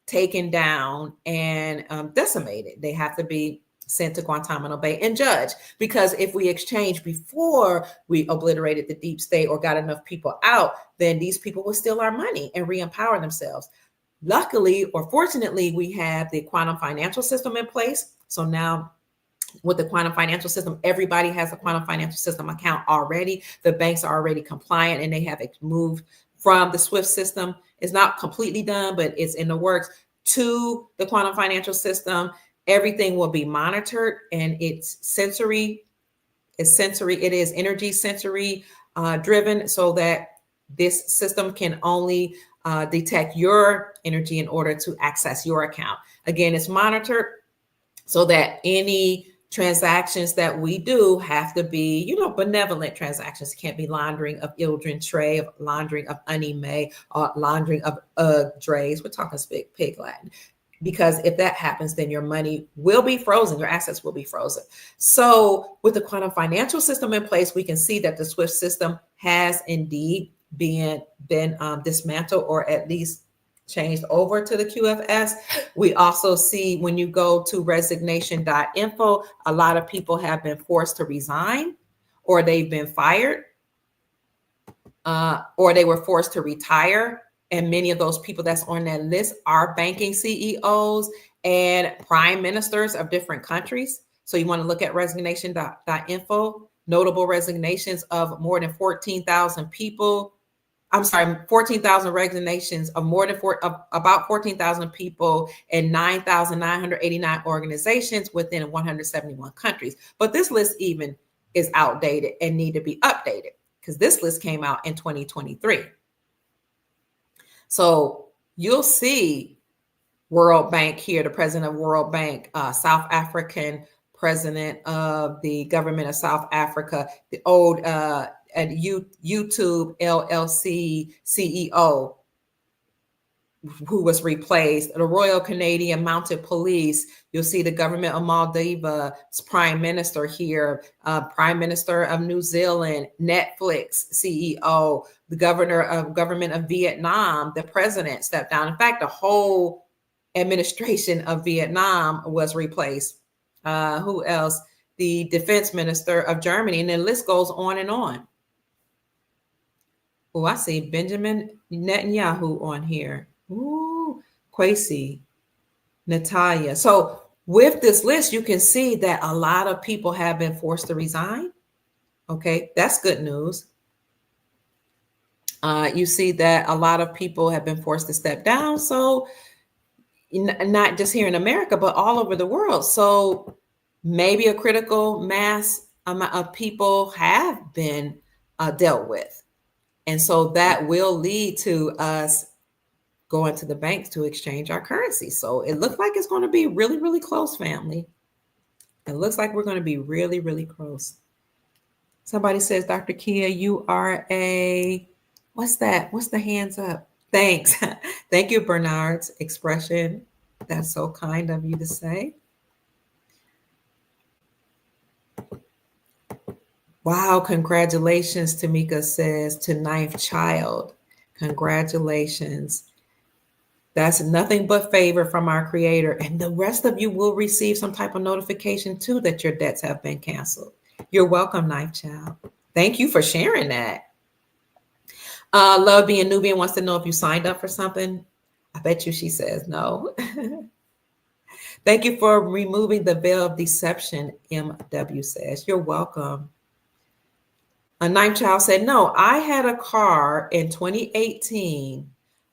taken down and decimated. They have to be sent to Guantanamo Bay and judged, because if we exchanged before we obliterated the deep state or got enough people out, then these people will steal our money and re-empower themselves. Luckily or fortunately, we have the quantum financial system in place. So now with the quantum financial system, everybody has a quantum financial system account already. The banks are already compliant and they have moved from the SWIFT system. It's not completely done, but it's in the works, to the quantum financial system. Everything will be monitored, and it's sensory. It is energy sensory driven, so that this system can only detect your energy in order to access your account. Again, it's monitored so that any transactions that we do have to be, benevolent transactions. It can't be laundering of Ildren Trey, of laundering of Anime, or laundering of Dre's. We're talking pig Latin. Because if that happens, then your money will be frozen, your assets will be frozen. So with the quantum financial system in place, we can see that the SWIFT system has indeed been dismantled, or at least changed over to the QFS. We also see when you go to resignation.info, a lot of people have been forced to resign, or they've been fired, or they were forced to retire. And many of those people that's on that list are banking CEOs and prime ministers of different countries. So you want to look at resignation.info, notable resignations of more than 14,000 people. 14,000 resignations of about 14,000 people and 9,989 organizations within 171 countries. But this list even is outdated and need to be updated, because this list came out in 2023. So you'll see World Bank here, the president of World Bank, South African president of the government of South Africa, the old YouTube LLC CEO, who was replaced, the Royal Canadian Mounted Police. You'll see the government of Maldiva's prime minister here, prime minister of New Zealand, Netflix CEO, the government of Vietnam, the president stepped down. In fact, the whole administration of Vietnam was replaced. Who else? The defense minister of Germany, and the list goes on and on. Oh, I see Benjamin Netanyahu on here. Ooh, Kwesi, Natalia. So with this list, you can see that a lot of people have been forced to resign. Okay, that's good news. You see that a lot of people have been forced to step down. So not just here in America, but all over the world. So maybe a critical mass amount of people have been dealt with. And so that will lead to us going to the banks to exchange our currency. So it looks like it's going to be really, really close, family. It looks like we're going to be really, really close. Somebody says, Dr. Kia, you are what's that? What's the hands up? Thanks. Thank you, Bernard's expression. That's so kind of you to say. Wow, congratulations, Tamika says, to ninth child. Congratulations. That's nothing but favor from our creator. And the rest of you will receive some type of notification too that your debts have been canceled. You're welcome, ninth child. Thank you for sharing that. Love Being Nubian wants to know if you signed up for something. I bet you she says no. Thank you for removing the veil of deception, MW says. You're welcome. A ninth child said, no, I had a car in 2018.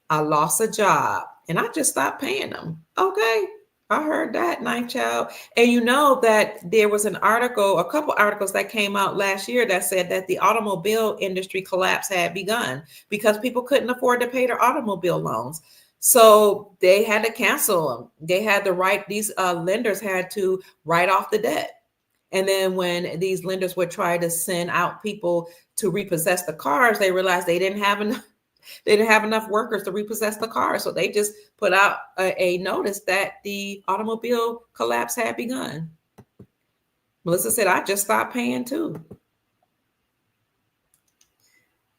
I lost a job and I just stopped paying them. Okay, I heard that, ninth child. And you know that there was an article, a couple articles that came out last year that said that the automobile industry collapse had begun because people couldn't afford to pay their automobile loans. So they had to cancel them. They had to write, these lenders had to write off the debt. And then when these lenders would try to send out people to repossess the cars, they realized they didn't have enough workers to repossess the cars. So they just put out a notice that the automobile collapse had begun. Melissa said, I just stopped paying too.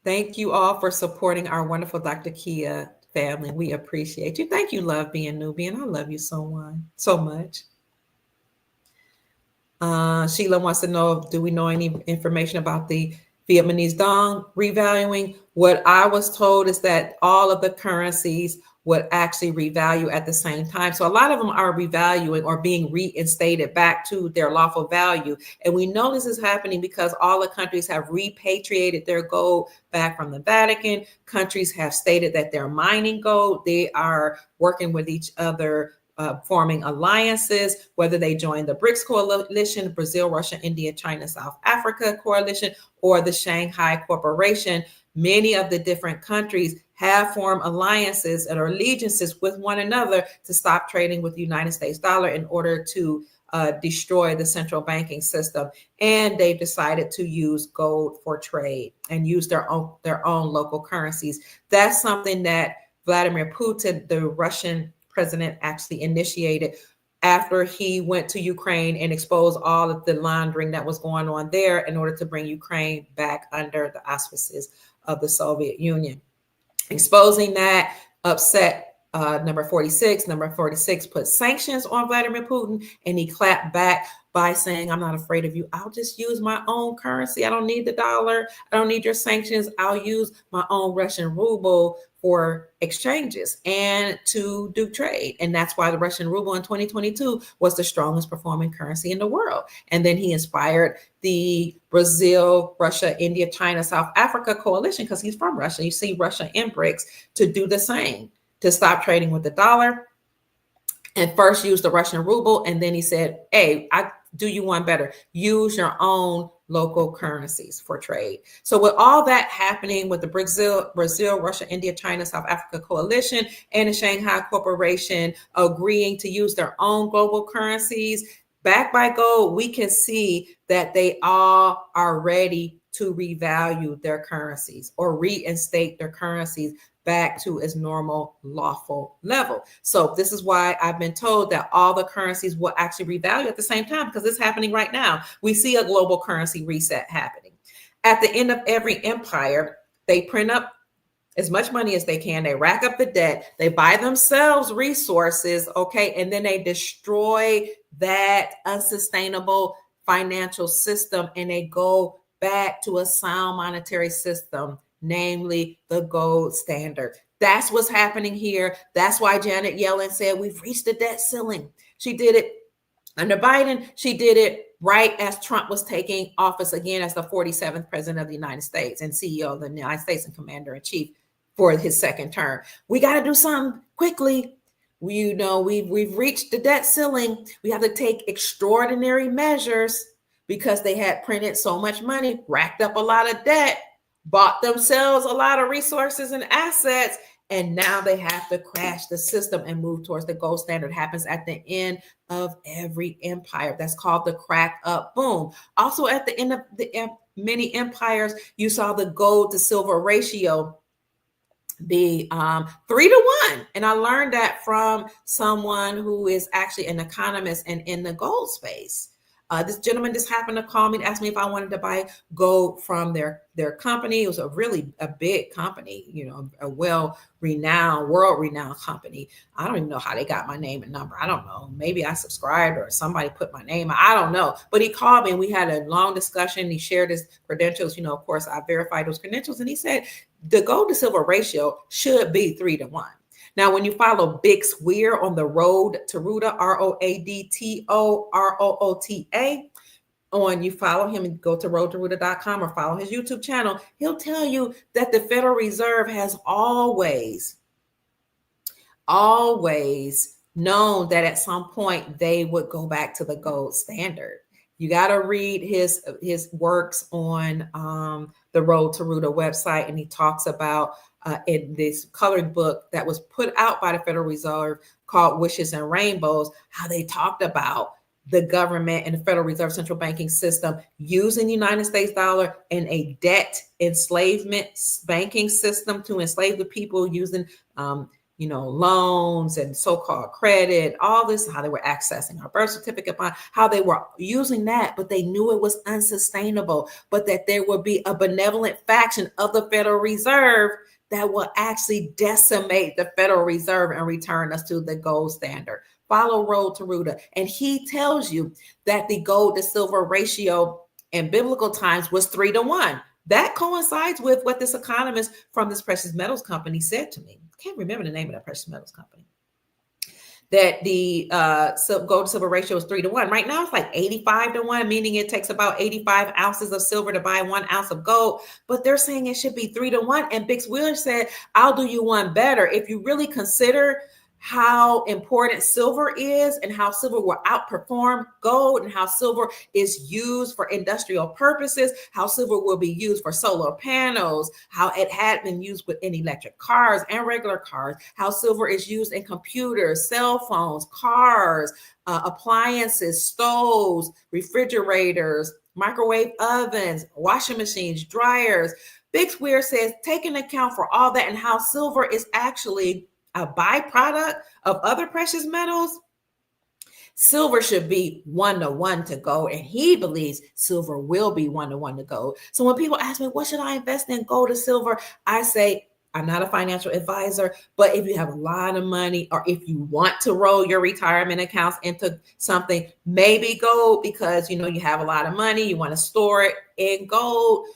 Thank you all for supporting our wonderful Dr. Kia family. We appreciate you. Thank you, Love Being Nubian. I love you so much. Sheila wants to know, do we know any information about the Vietnamese dong revaluing? What I was told is that all of the currencies would actually revalue at the same time. So a lot of them are revaluing or being reinstated back to their lawful value. And we know this is happening because all the countries have repatriated their gold back from the Vatican. Countries have stated that they're mining gold. They are working with each other, forming alliances, whether they join the BRICS coalition, Brazil, Russia, India, China, South Africa coalition, or the Shanghai Corporation. Many of the different countries have formed alliances and allegiances with one another to stop trading with the United States dollar in order to destroy the central banking system. And they've decided to use gold for trade and use their own local currencies. That's something that Vladimir Putin, the Russian president, actually initiated after he went to Ukraine and exposed all of the laundering that was going on there in order to bring Ukraine back under the auspices of the Soviet Union. Exposing that upset number 46. Number 46 put sanctions on Vladimir Putin, and he clapped back by saying, I'm not afraid of you. I'll just use my own currency. I don't need the dollar. I don't need your sanctions. I'll use my own Russian ruble for exchanges and to do trade. And that's why the Russian ruble in 2022 was the strongest performing currency in the world. And then he inspired the Brazil, Russia, India, China, South Africa coalition, because he's from Russia. You see Russia and BRICS to do the same, to stop trading with the dollar and first use the Russian ruble. And then he said, hey, I do you one better. Use your own local currencies for trade. So with all that happening with the Brazil, Russia, India, China, South Africa coalition and the Shanghai Corporation agreeing to use their own global currencies backed by gold, we can see that they all are ready to revalue their currencies or reinstate their currencies back to its normal lawful level. So this is why I've been told that all the currencies will actually revalue at the same time, because it's happening right now. We see a global currency reset happening. At the end of every empire, they print up as much money as they can. They rack up the debt. They buy themselves resources, okay, and then they destroy that unsustainable financial system, and they go back to a sound monetary system, namely the gold standard. That's what's happening here. That's why Janet Yellen said we've reached the debt ceiling. She did it under Biden. She did it right as Trump was taking office again as the 47th president of the United States and CEO of the United States and commander-in-chief for his second term. We got to do something quickly. We've reached the debt ceiling. We have to take extraordinary measures because they had printed so much money, racked up a lot of debt, bought themselves a lot of resources and assets, and now they have to crash the system and move towards the gold standard. It happens at the end of every empire. That's called the crack up boom. Also, at the end of many empires, you saw the gold to silver ratio be 3-1. And I learned that from someone who is actually an economist and in the gold space. This gentleman just happened to call me and ask me if I wanted to buy gold from their company. It was a big company, a well-renowned, world-renowned company. I don't even know how they got my name and number. I don't know. Maybe I subscribed or somebody put my name. I don't know. But he called me and we had a long discussion. He shared his credentials. Of course, I verified those credentials. And he said the gold to silver ratio should be 3-1. Now, when you follow Big Swear on the Road to Ruta, ROADTOROOTA, you follow him and go to roadtoruta.com or follow his YouTube channel, he'll tell you that the Federal Reserve has always known that at some point they would go back to the gold standard. You got to read his works on the Road to Ruta website, and he talks about in this colored book that was put out by the Federal Reserve called Wishes and Rainbows, how they talked about the government and the Federal Reserve central banking system using the United States dollar in a debt enslavement banking system to enslave the people using loans and so-called credit, all this, how they were accessing our birth certificate, how they were using that, but they knew it was unsustainable, but that there would be a benevolent faction of the Federal Reserve that will actually decimate the Federal Reserve and return us to the gold standard. Follow Road to Ruta. And he tells you that the gold to silver ratio in biblical times was 3-1. That coincides with what this economist from this precious metals company said to me. I can't remember the name of that precious metals company. That the gold to silver ratio is 3-1. Right now, it's like 85-1, meaning it takes about 85 ounces of silver to buy 1 ounce of gold. But they're saying it should be 3-1. And Bix Wheeler said, I'll do you one better. If you really consider how important silver is and how silver will outperform gold and how silver is used for industrial purposes, how silver will be used for solar panels, how it had been used in electric cars and regular cars, how silver is used in computers, cell phones, cars, appliances, stoves, refrigerators, microwave ovens, washing machines, dryers. Bix Weir says, take into account for all that and how silver is actually a byproduct of other precious metals, silver should be 1-1 to gold. And he believes silver will be 1-1 to gold. So when people ask me, what should I invest in, gold or silver? I say, I'm not a financial advisor, but if you have a lot of money or if you want to roll your retirement accounts into something, maybe gold, because you have a lot of money, you want to store it in gold.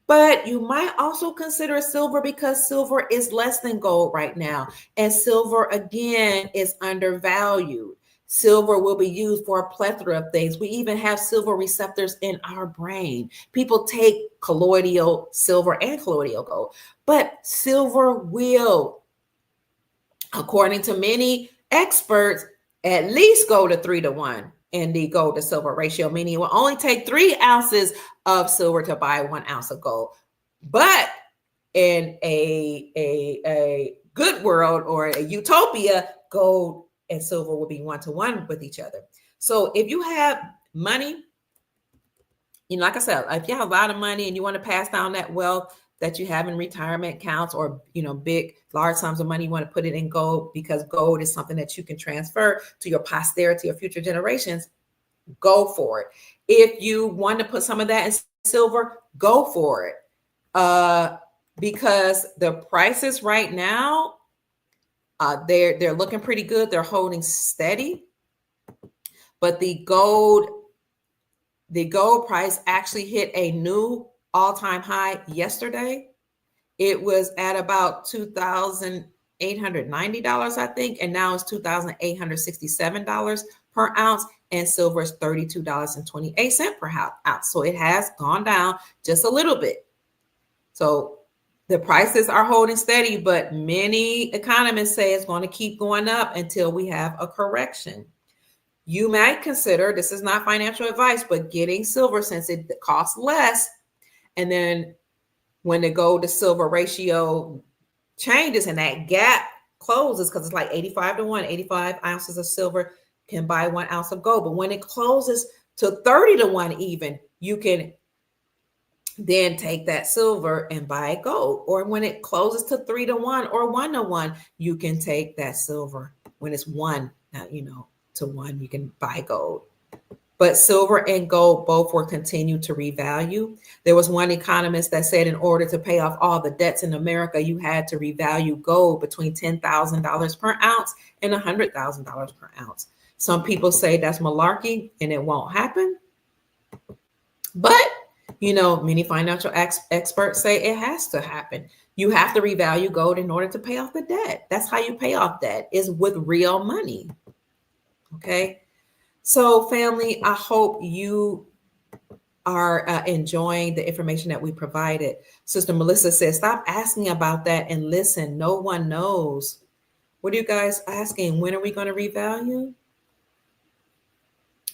But you might also consider silver because silver is less than gold right now. And silver, again, is undervalued. Silver will be used for a plethora of things. We even have silver receptors in our brain. People take colloidal silver and colloidal gold. But silver will, according to many experts, at least go to 3-1 in the gold to silver ratio, meaning it will only take 3 ounces of silver to buy 1 ounce of gold. But in a good world or a utopia, gold and silver will be 1-1 with each other. So if you have money, like I said, if you have a lot of money and you want to pass down that wealth, that you have in retirement accounts, or big large sums of money, you want to put it in gold, because gold is something that you can transfer to your posterity or future generations. Go for it. If you want to put some of that in silver, go for it. Because the prices right now, they're looking pretty good. They're holding steady, but the gold price actually hit a new all-time high yesterday. It was at about $2,890, I think, and now it's $2,867 per ounce, and silver is $32.28 per ounce. So it has gone down just a little bit. So the prices are holding steady, but many economists say it's going to keep going up until we have a correction. You might consider, this is not financial advice, but getting silver, since it costs less. And then when the gold to silver ratio changes and that gap closes, because it's like 85 to 1, 85 ounces of silver can buy 1 ounce of gold. But when it closes to 30 to 1 even, you can then take that silver and buy gold. Or when it closes to 3 to 1 or 1 to 1, you can take that silver. When it's 1, to 1, you can buy gold. But silver and gold both will continue to revalue. There was one economist that said in order to pay off all the debts in America, you had to revalue gold between $10,000 per ounce and $100,000 per ounce. Some people say that's malarkey and it won't happen. But, many financial experts say it has to happen. You have to revalue gold in order to pay off the debt. That's how you pay off debt, is with real money. Okay. So family, I hope you are enjoying the information that we provided. Sister Melissa says, stop asking about that and listen. No one knows. What are you guys asking? When are we going to revalue?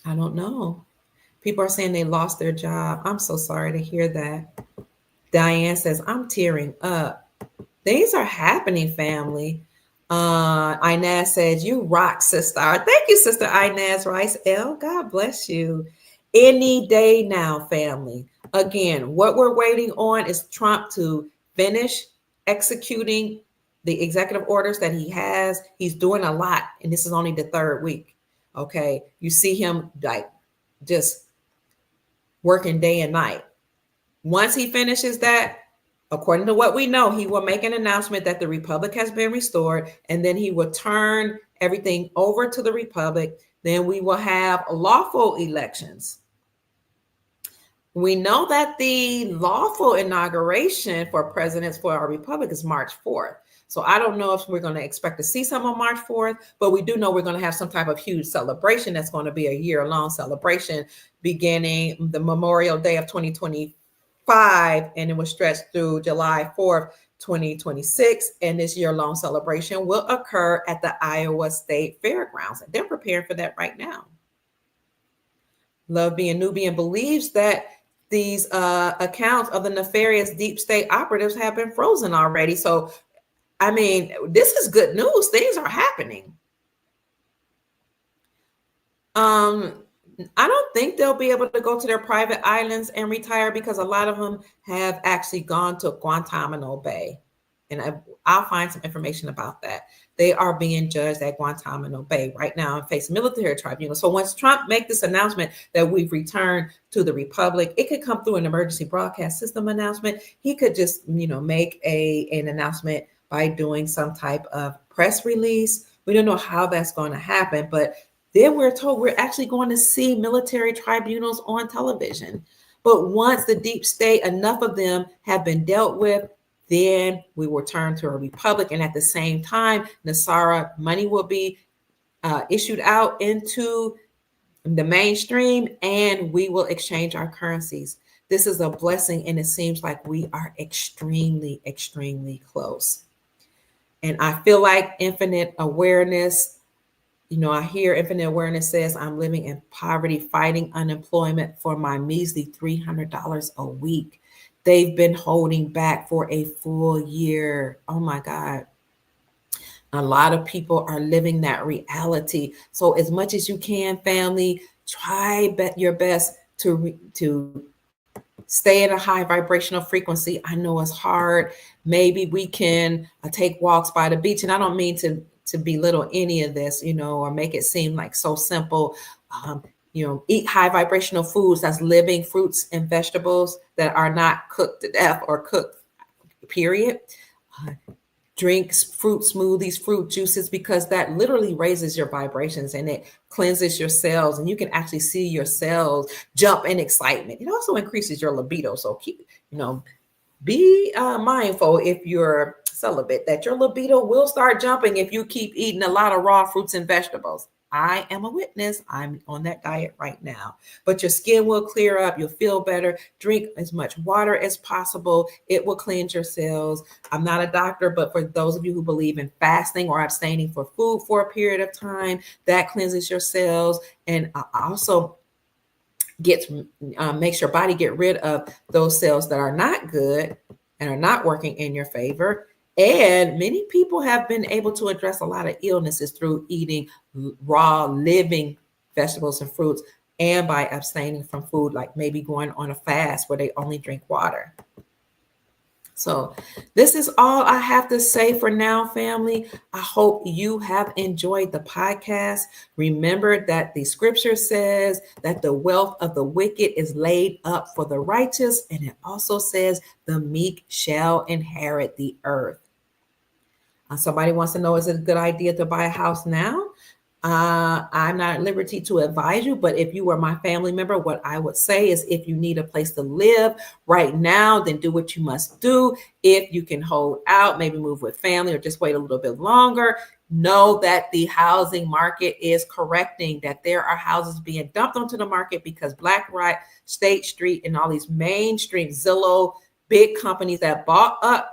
I don't know. People are saying they lost their job. I'm so sorry to hear that. Diane says, I'm tearing up. Things are happening, family. Inez says, you rock, sister. Thank you, Sister Inez Rice L. God bless you. Any day now, family. Again, what we're waiting on is Trump to finish executing the executive orders that he has. He's doing a lot, and this is only the third week. Okay. You see him like just working day and night. Once he finishes that, according to what we know, he will make an announcement that the republic has been restored, and then he will turn everything over to the republic. Then we will have lawful elections. We know that the lawful inauguration for presidents for our republic is March 4th. So I don't know if we're going to expect to see some on March 4th, but we do know we're going to have some type of huge celebration that's going to be a year-long celebration beginning the Memorial Day of 2025, and it will stretch through July 4th, 2026. And this year-long celebration will occur at the Iowa State Fairgrounds. And they're preparing for that right now. Love Being Nubian believes that these accounts of the nefarious deep state operatives have been frozen already. So, I mean, this is good news. Things are happening. I don't think they'll be able to go to their private islands and retire, because a lot of them have actually gone to Guantanamo Bay. And I'll find some information about that. They are being judged at Guantanamo Bay right now and face military tribunal. So once Trump makes this announcement that we've returned to the republic, it could come through an emergency broadcast system announcement. He could just, make an announcement by doing some type of press release. We don't know how that's going to happen, but then we're told we're actually going to see military tribunals on television. But once the deep state, enough of them have been dealt with, then we will turn to a republic. And at the same time, Nasara money will be issued out into the mainstream, and we will exchange our currencies. This is a blessing, and it seems like we are extremely, extremely close. And I feel like Infinite Awareness, I hear Infinite Awareness says, I'm living in poverty, fighting unemployment for my measly $300 a week. They've been holding back for a full year. Oh my God. A lot of people are living that reality. So as much as you can, family, try your best to Stay at a high vibrational frequency. I know it's hard. Maybe we can take walks by the beach. And I don't mean to belittle any of this, or make it seem like so simple. Eat high vibrational foods. That's living fruits and vegetables that are not cooked to death or cooked, period. Drink fruit smoothies, fruit juices, because that literally raises your vibrations and it cleanses your cells, and you can actually see your cells jump in excitement. It also increases your libido. So be mindful if you're celibate that your libido will start jumping if you keep eating a lot of raw fruits and vegetables. I am a witness. I'm on that diet right now. But your skin will clear up. You'll feel better. Drink as much water as possible. It will cleanse your cells. I'm not a doctor, but for those of you who believe in fasting or abstaining for food for a period of time, that cleanses your cells and also makes your body get rid of those cells that are not good and are not working in your favor. And many people have been able to address a lot of illnesses through eating raw, living vegetables and fruits, and by abstaining from food, like maybe going on a fast where they only drink water. So this is all I have to say for now, family. I hope you have enjoyed the podcast. Remember that the scripture says that the wealth of the wicked is laid up for the righteous. And it also says the meek shall inherit the earth. Somebody wants to know, is it a good idea to buy a house now? I'm not at liberty to advise you, but if you were my family member, what I would say is if you need a place to live right now, then do what you must do. If you can hold out, maybe move with family or just wait a little bit longer, know that the housing market is correcting, that there are houses being dumped onto the market because BlackRock, State Street, and all these mainstream Zillow, big companies that bought up.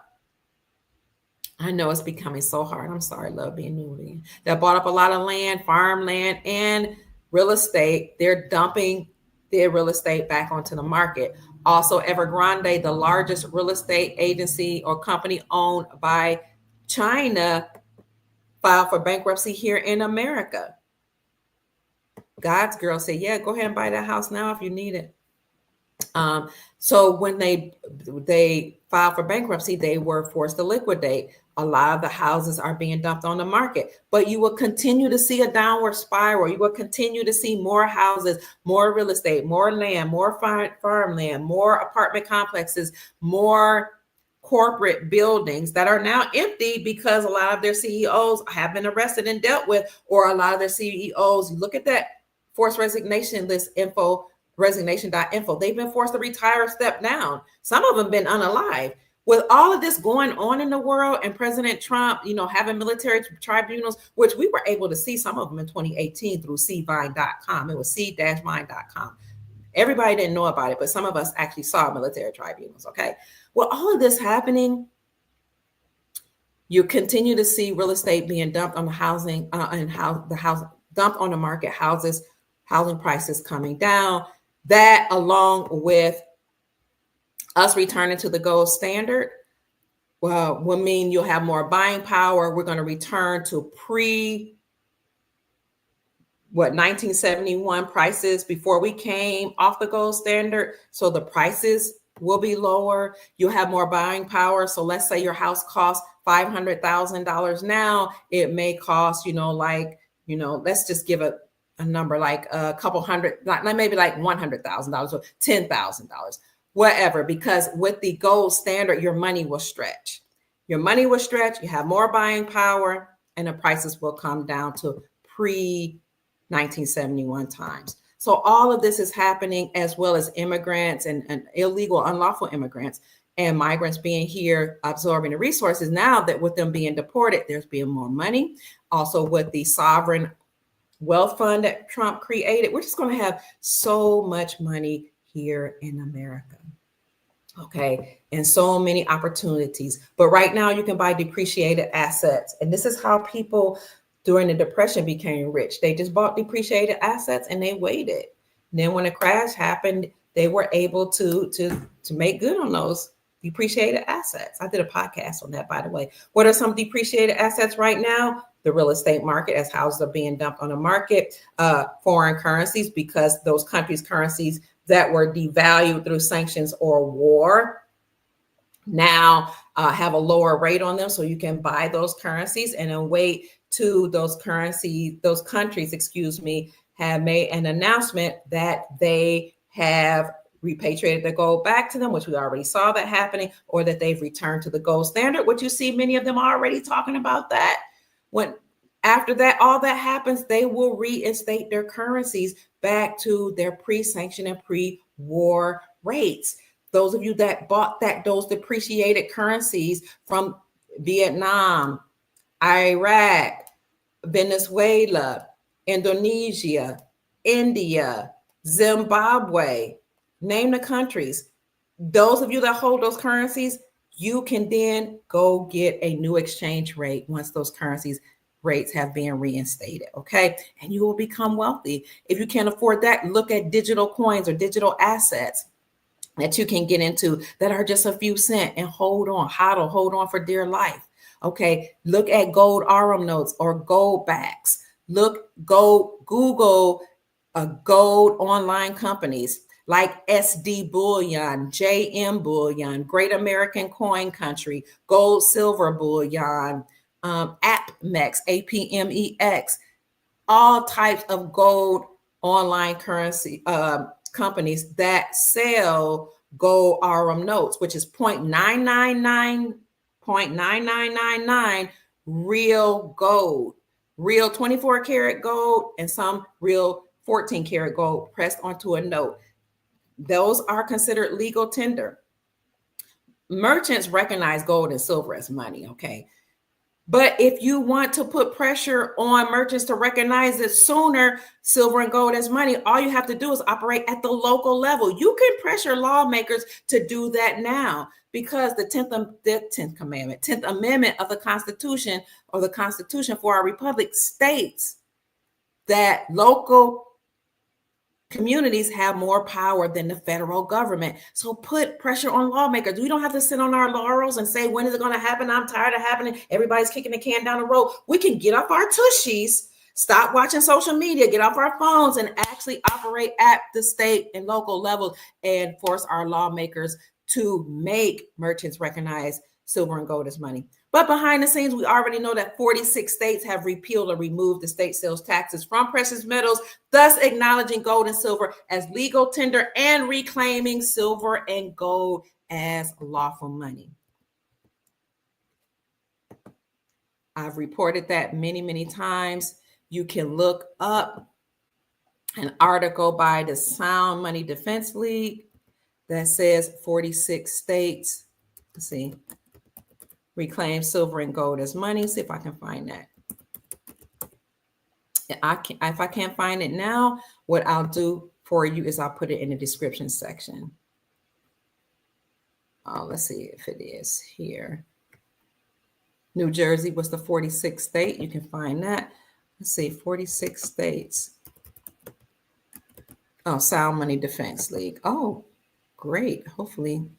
I know it's becoming so hard. I'm sorry, love being new. That bought up a lot of land, farmland, and real estate. They're dumping their real estate back onto the market. Also, Evergrande, the largest real estate agency or company owned by China, filed for bankruptcy here in America. God's girl said, yeah, go ahead and buy that house now if you need it. So when they filed for bankruptcy, they were forced to liquidate. A lot of the houses are being dumped on the market, but you will continue to see a downward spiral. You will continue to see more houses, more real estate, more land, more farmland, more apartment complexes, more corporate buildings that are now empty because a lot of their CEOs have been arrested and dealt with, or a lot of their CEOs, look at that forced resignation list info, resignation.info. They've been forced to retire or step down. Some of them been unalive. With all of this going on in the world and President Trump, having military tribunals, which we were able to see some of them in 2018 through cvine.com. It was c-vine.com. Everybody didn't know about it, but some of us actually saw military tribunals, okay? With all of this happening, you continue to see real estate being dumped on the housing dumped on the market, housing prices coming down. That, along with us returning to the gold standard, will mean you'll have more buying power. We're going to return to 1971 prices before we came off the gold standard. So the prices will be lower. You'll have more buying power. So let's say your house costs $500,000 now. It may cost, let's just give a number like a couple hundred, maybe like $100,000 or $10,000. Whatever, because with the gold standard, your money will stretch. Your money will stretch, you have more buying power, and the prices will come down to pre-1971 times. So all of this is happening, as well as immigrants and illegal, unlawful immigrants and migrants being here, absorbing the resources. Now that with them being deported, there's being more money. Also with the sovereign wealth fund that Trump created, we're just going to have so much money here in America. Okay. And so many opportunities. But right now you can buy depreciated assets. And this is how people during the Depression became rich. They just bought depreciated assets and they waited. And then when the crash happened, they were able to make good on those depreciated assets. I did a podcast on that, by the way. What are some depreciated assets right now? The real estate market, as houses are being dumped on the market, foreign currencies, because those countries' currencies that were devalued through sanctions or war now have a lower rate on them, so you can buy those currencies and then wait to those countries, have made an announcement that they have repatriated the gold back to them, which we already saw that happening, or that they've returned to the gold standard, which you see many of them already talking about that. When after that, all that happens, they will reinstate their currencies back to their pre-sanction and pre-war rates. Those of you that bought those depreciated currencies from Vietnam, Iraq, Venezuela, Indonesia, India, Zimbabwe, name the countries. Those of you that hold those currencies, you can then go get a new exchange rate once those currencies rates have been reinstated, okay? And you will become wealthy. If you can't afford that, look at digital coins or digital assets that you can get into that are just a few cents and hold on for dear life. Okay, look at gold RM notes or gold backs. Google gold online companies like SD Bullion, JM Bullion, Great American Coin Country, Gold Silver Bullion, APMEX, APMEX, all types of gold online currency companies that sell gold RM notes, which is 0.999 real gold, real 24 karat gold, and some real 14 karat gold pressed onto a note. Those are considered legal tender. Merchants recognize gold and silver as money, okay? But if you want to put pressure on merchants to recognize it sooner, silver and gold as money, all you have to do is operate at the local level. You can pressure lawmakers to do that now, because the 10th Amendment of the Constitution, or the Constitution for our republic, states that local communities have more power than the federal government. So put pressure on lawmakers. We don't have to sit on our laurels and say, when is it going to happen? I'm tired of happening. Everybody's kicking the can down the road. We can get off our tushies, stop watching social media, get off our phones, and actually operate at the state and local level and force our lawmakers to make merchants recognize silver and gold as money. But behind the scenes, we already know that 46 states have repealed or removed the state sales taxes from precious metals, thus acknowledging gold and silver as legal tender and reclaiming silver and gold as lawful money. I've reported that many, many times. You can look up an article by the Sound Money Defense League that says 46 states, let's see, reclaim silver and gold as money. See if I can find that. If I can't find it now, what I'll do for you is I'll put it in the description section. Let's see if it is here. New Jersey was the 46th state. You can find that. Let's see, 46 states. Oh, Sound Money Defense League. Oh, great. Hopefully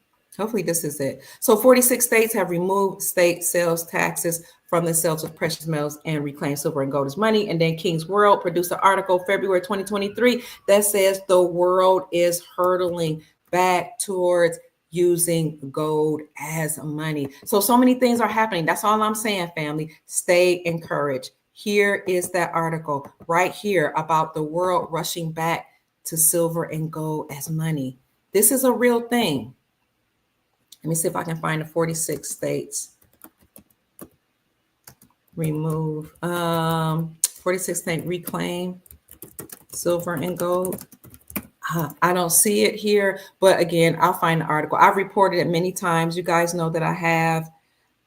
this is it. So 46 states have removed state sales taxes from the sales of precious metals and reclaimed silver and gold as money. And then King's World produced an article February 2023 that says the world is hurtling back towards using gold as money. So many things are happening. That's all I'm saying, family. Stay encouraged. Here is that article right here about the world rushing back to silver and gold as money. This is a real thing. Let me see if I can find the 46 states. Remove 46 states reclaim silver and gold. I don't see it here, but again, I'll find the article. I've reported it many times. You guys know that I have.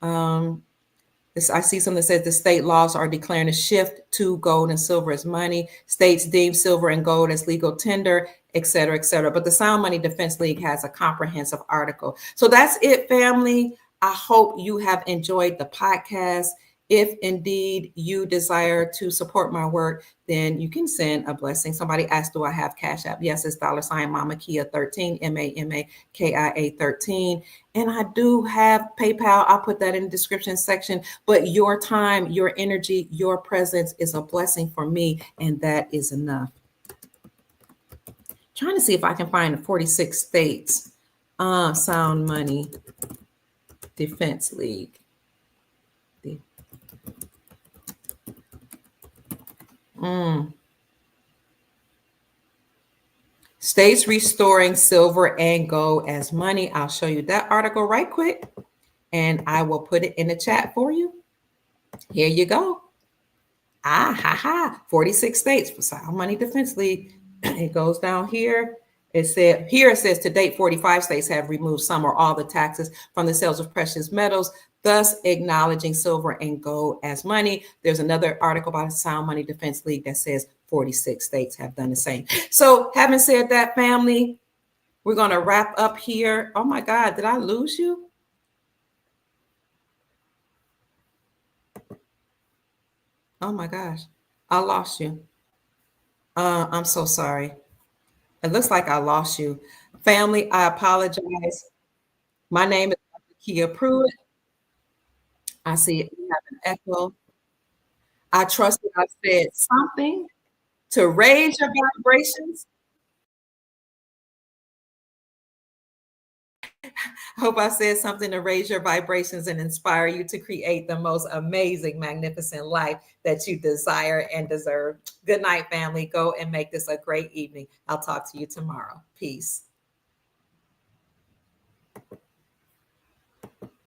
I see something that says the state laws are declaring a shift to gold and silver as money. States deem silver and gold as legal tender, et cetera, et cetera. But the Sound Money Defense League has a comprehensive article. So that's it, family. I hope you have enjoyed the podcast. If indeed you desire to support my work, then you can send a blessing. Somebody asked, do I have Cash App? Yes, it's $ Mama Kia 13, MAMAKIA 13. And I do have PayPal. I'll put that in the description section. But your time, your energy, your presence is a blessing for me, and that is enough. Trying to see if I can find the 46 states sound money defense league. States restoring silver and gold as money. I'll show you that article right quick, and I will put it in the chat for you. Here you go. 46 states for sound money defense league. It goes down here. It says to date, 45 states have removed some or all the taxes from the sales of precious metals, thus acknowledging silver and gold as money. There's another article about the Sound Money Defense League that says 46 states have done the same. So having said that, family, we're going to wrap up here. Oh my God, did I lose you? Oh my gosh, I lost you. I'm so sorry. It looks like I lost you. Family, I apologize. My name is Kia Pruitt. I see we have an echo. I trust that I said something to raise your vibrations. I hope I said something to raise your vibrations and inspire you to create the most amazing, magnificent life that you desire and deserve. Good night, family. Go and make this a great evening. I'll talk to you tomorrow. Peace.